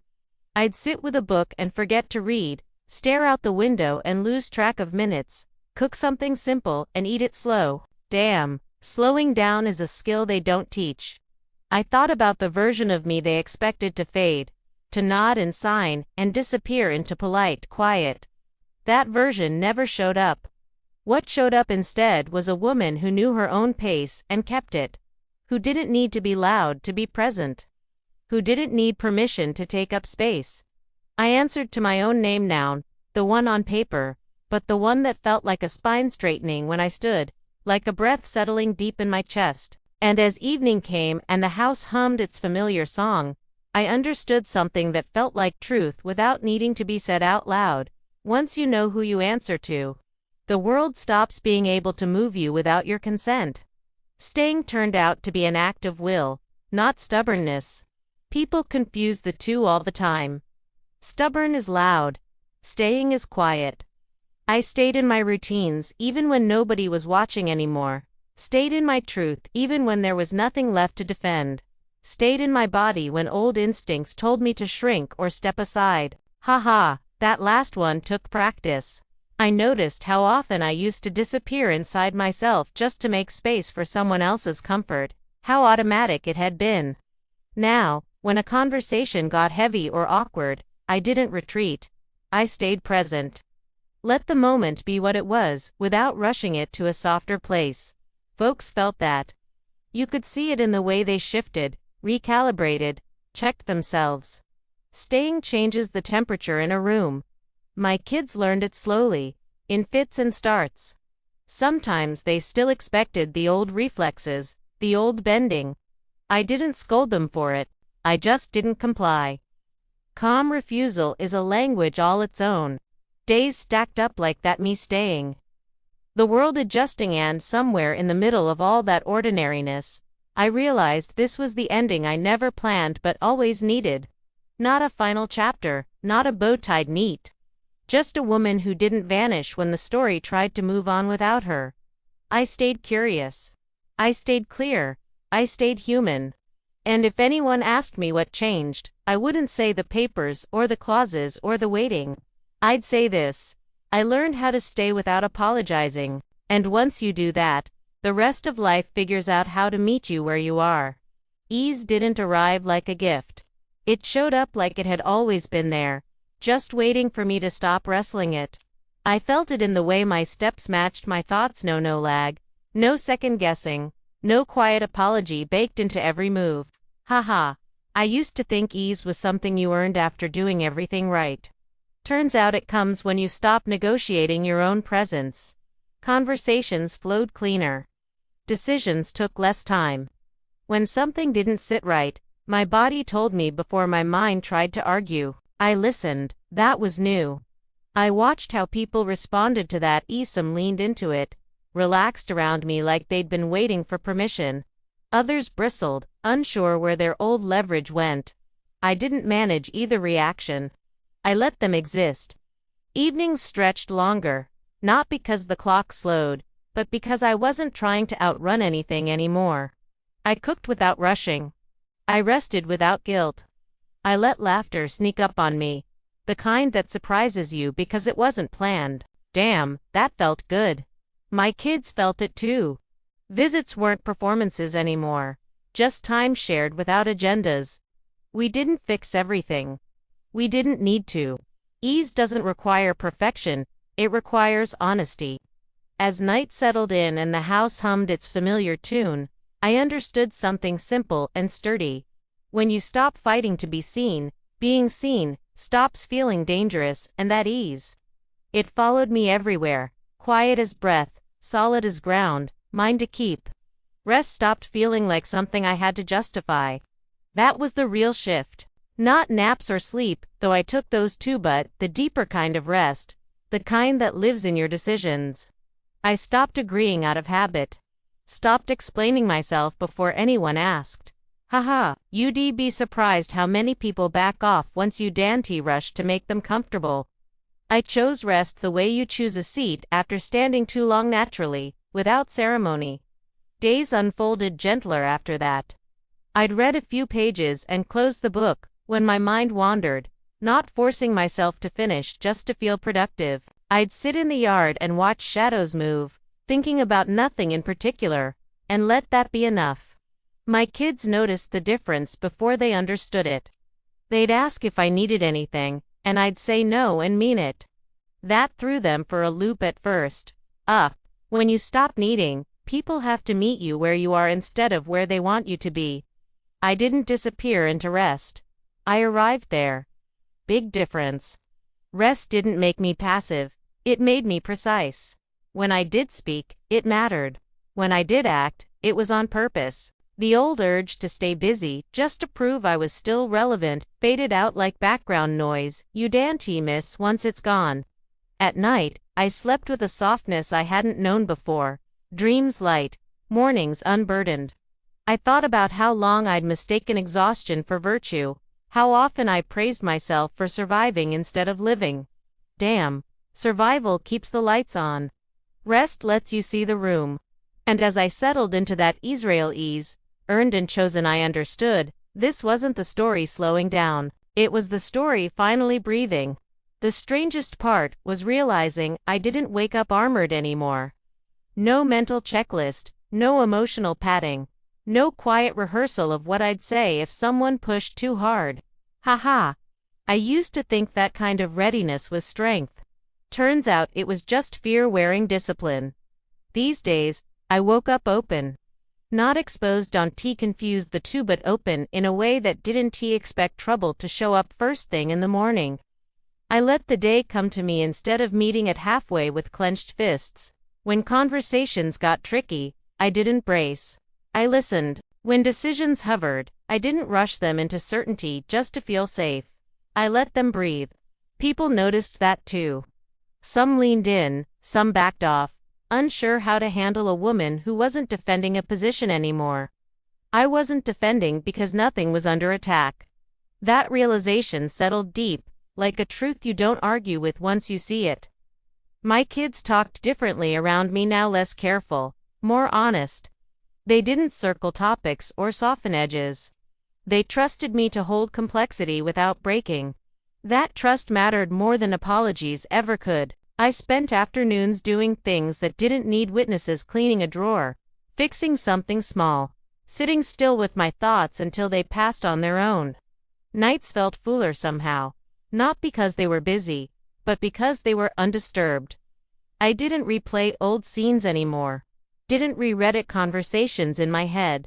I'd sit with a book and forget to read, stare out the window and lose track of minutes, cook something simple and eat it slow. Damn, slowing down is a skill they don't teach. I thought about the version of me they expected to fade, to nod and sign, and disappear into polite quiet. That version never showed up. What showed up instead was a woman who knew her own pace and kept it, who didn't need to be loud to be present, who didn't need permission to take up space. I answered to my own name now, the one on paper, but the one that felt like a spine straightening when I stood, like a breath settling deep in my chest. And as evening came and the house hummed its familiar song, I understood something that felt like truth without needing to be said out loud. Once you know who you answer to, the world stops being able to move you without your consent. Staying turned out to be an act of will, not stubbornness. People confuse the two all the time. Stubborn is loud. Staying is quiet. I stayed in my routines even when nobody was watching anymore. Stayed in my truth even when there was nothing left to defend. Stayed in my body when old instincts told me to shrink or step aside. Haha, that last one took practice. I noticed how often I used to disappear inside myself just to make space for someone else's comfort, how automatic it had been. Now, when a conversation got heavy or awkward, I didn't retreat. I stayed present. Let the moment be what it was, without rushing it to a softer place. Folks felt that. You could see it in the way they shifted, recalibrated, checked themselves. Staying changes the temperature in a room. My kids learned it slowly, in fits and starts. Sometimes they still expected the old reflexes, the old bending. I didn't scold them for it, I just didn't comply. Calm refusal is a language all its own. Days stacked up like that, me staying. The world adjusting, and somewhere in the middle of all that ordinariness, I realized this was the ending I never planned but always needed. Not a final chapter, not a bow tied neat. Just a woman who didn't vanish when the story tried to move on without her. I stayed curious. I stayed clear. I stayed human. And if anyone asked me what changed, I wouldn't say the papers or the clauses or the waiting. I'd say this: I learned how to stay without apologizing. And once you do that, the rest of life figures out how to meet you where you are. Ease didn't arrive like a gift. It showed up like it had always been there, just waiting for me to stop wrestling it. I felt it in the way my steps matched my thoughts. No lag, no second guessing, no quiet apology baked into every move. Haha. I used to think ease was something you earned after doing everything right. Turns out it comes when you stop negotiating your own presence. Conversations flowed cleaner. Decisions took less time. When something didn't sit right, my body told me before my mind tried to argue. I listened. That was new. I watched how people responded to that ease. Some leaned into it, relaxed around me like they'd been waiting for permission. Others bristled, unsure where their old leverage went. I didn't manage either reaction. I let them exist. Evenings stretched longer, not because the clock slowed, but because I wasn't trying to outrun anything anymore. I cooked without rushing. I rested without guilt. I let laughter sneak up on me, the kind that surprises you because it wasn't planned. Damn, that felt good. My kids felt it too. Visits weren't performances anymore, just time shared without agendas. We didn't fix everything. We didn't need to. Ease doesn't require perfection, it requires honesty. As night settled in and the house hummed its familiar tune, I understood something simple and sturdy. When you stop fighting to be seen, being seen stops feeling dangerous, and that ease. It followed me everywhere, quiet as breath, solid as ground, mine to keep. Rest stopped feeling like something I had to justify. That was the real shift. Not naps or sleep, though I took those too, but the deeper kind of rest, the kind that lives in your decisions. I stopped agreeing out of habit. Stopped explaining myself before anyone asked. Haha, you'd be surprised how many people back off once you dainty rush to make them comfortable. I chose rest the way you choose a seat after standing too long naturally, without ceremony. Days unfolded gentler after that. I'd read a few pages and closed the book when my mind wandered, not forcing myself to finish just to feel productive. I'd sit in the yard and watch shadows move, thinking about nothing in particular, and let that be enough. My kids noticed the difference before they understood it. They'd ask if I needed anything, and I'd say no and mean it. That threw them for a loop at first. When you stop needing, people have to meet you where you are instead of where they want you to be. I didn't disappear into rest. I arrived there. Big difference. Rest didn't make me passive, it made me precise. When I did speak, it mattered. When I did act, it was on purpose. The old urge to stay busy, just to prove I was still relevant, faded out like background noise you dainty miss once it's gone. At night, I slept with a softness I hadn't known before, dreams light, mornings unburdened. I thought about how long I'd mistaken exhaustion for virtue, how often I praised myself for surviving instead of living. Damn, survival keeps the lights on. Rest lets you see the room. And as I settled into that Israel ease, earned and chosen, I understood, this wasn't the story slowing down. It was the story finally breathing. The strangest part was realizing I didn't wake up armored anymore. No mental checklist, no emotional padding, no quiet rehearsal of what I'd say if someone pushed too hard. Haha. I used to think that kind of readiness was strength. Turns out it was just fear wearing discipline. These days, I woke up open. Not exposed, don't confuse the two, but open in a way that didn't expect trouble to show up first thing in the morning. I let the day come to me instead of meeting it halfway with clenched fists. When conversations got tricky, I didn't brace. I listened. When decisions hovered, I didn't rush them into certainty just to feel safe. I let them breathe. People noticed that too. Some leaned in, some backed off, unsure how to handle a woman who wasn't defending a position anymore. I wasn't defending because nothing was under attack. That realization settled deep, like a truth you don't argue with once you see it. My kids talked differently around me now, less careful, more honest. They didn't circle topics or soften edges. They trusted me to hold complexity without breaking. That trust mattered more than apologies ever could. I spent afternoons doing things that didn't need witnesses, cleaning a drawer, fixing something small, sitting still with my thoughts until they passed on their own. Nights felt fuller somehow, not because they were busy, but because they were undisturbed. I didn't replay old scenes anymore, didn't re-edit conversations in my head.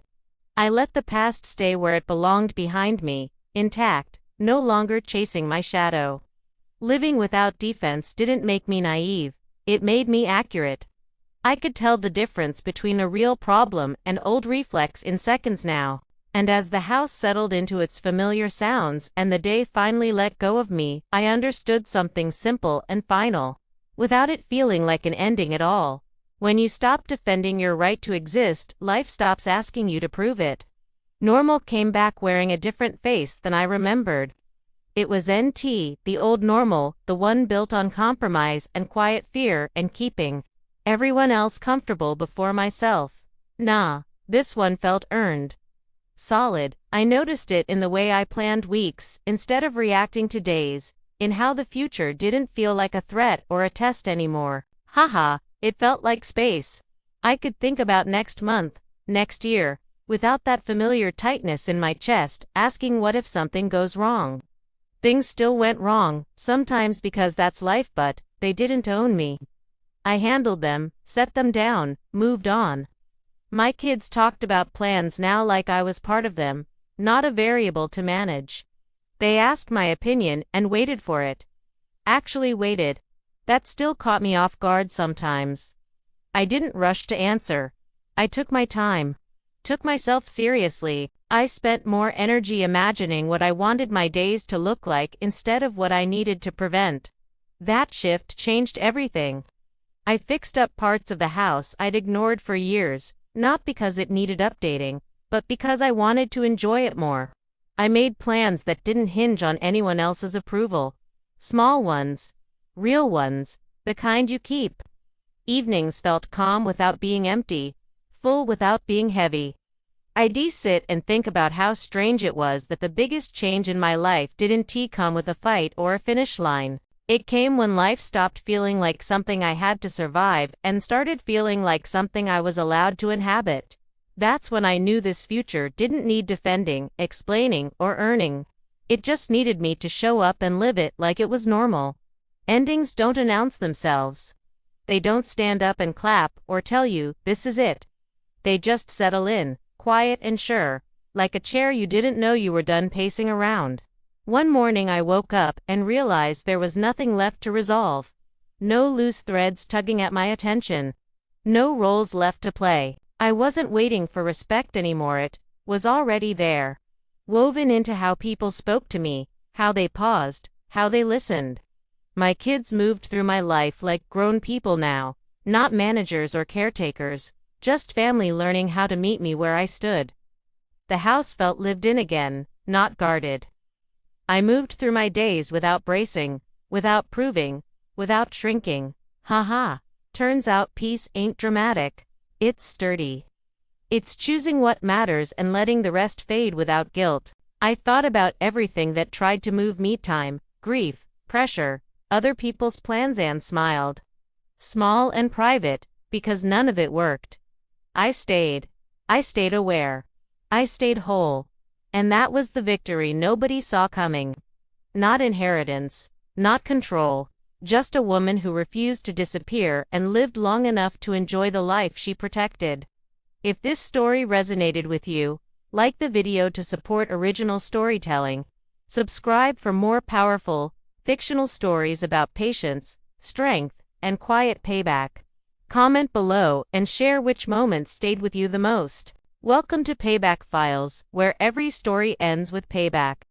I let the past stay where it belonged, behind me, intact, no longer chasing my shadow. Living without defense didn't make me naive, it made me accurate. I could tell the difference between a real problem and old reflex in seconds now. And as the house settled into its familiar sounds and the day finally let go of me, I understood something simple and final, without it feeling like an ending at all. When you stop defending your right to exist, life stops asking you to prove it. Normal came back wearing a different face than I remembered. It was NT, the old normal, the one built on compromise and quiet fear and keeping everyone else comfortable before myself. Nah, this one felt earned. Solid. I noticed it in the way I planned weeks, instead of reacting to days, in how the future didn't feel like a threat or a test anymore. Haha, it felt like space. I could think about next month, next year, without that familiar tightness in my chest, asking what if something goes wrong. Things still went wrong, sometimes because that's life, but they didn't own me. I handled them, set them down, moved on. My kids talked about plans now like I was part of them, not a variable to manage. They asked my opinion and waited for it. Actually waited. That still caught me off guard sometimes. I didn't rush to answer. I took my time. Took myself seriously. I spent more energy imagining what I wanted my days to look like instead of what I needed to prevent. That shift changed everything. I fixed up parts of the house I'd ignored for years, not because it needed updating, but because I wanted to enjoy it more. I made plans that didn't hinge on anyone else's approval. Small ones. Real ones. The kind you keep. Evenings felt calm without being empty. Full without being heavy. I'd sit and think about how strange it was that the biggest change in my life didn't come with a fight or a finish line. It came when life stopped feeling like something I had to survive and started feeling like something I was allowed to inhabit. That's when I knew this future didn't need defending, explaining, or earning. It just needed me to show up and live it like it was normal. Endings don't announce themselves. They don't stand up and clap or tell you, this is it. They just settle in, quiet and sure, like a chair you didn't know you were done pacing around. One morning I woke up and realized there was nothing left to resolve. No loose threads tugging at my attention. No roles left to play. I wasn't waiting for respect anymore, it was already there. Woven into how people spoke to me, how they paused, how they listened. My kids moved through my life like grown people now, not managers or caretakers, just family learning how to meet me where I stood. The house felt lived in again, not guarded. I moved through my days without bracing, without proving, without shrinking. Haha, turns out peace ain't dramatic. It's sturdy. It's choosing what matters and letting the rest fade without guilt. I thought about everything that tried to move me: time, grief, pressure, other people's plans, and smiled. Small and private, because none of it worked. I stayed. I stayed aware. I stayed whole. And that was the victory nobody saw coming. Not inheritance, not control, just a woman who refused to disappear and lived long enough to enjoy the life she protected. If this story resonated with you, like the video to support original storytelling. Subscribe for more powerful, fictional stories about patience, strength, and quiet payback. Comment below and share which moments stayed with you the most. Welcome to Payback Files, where every story ends with payback.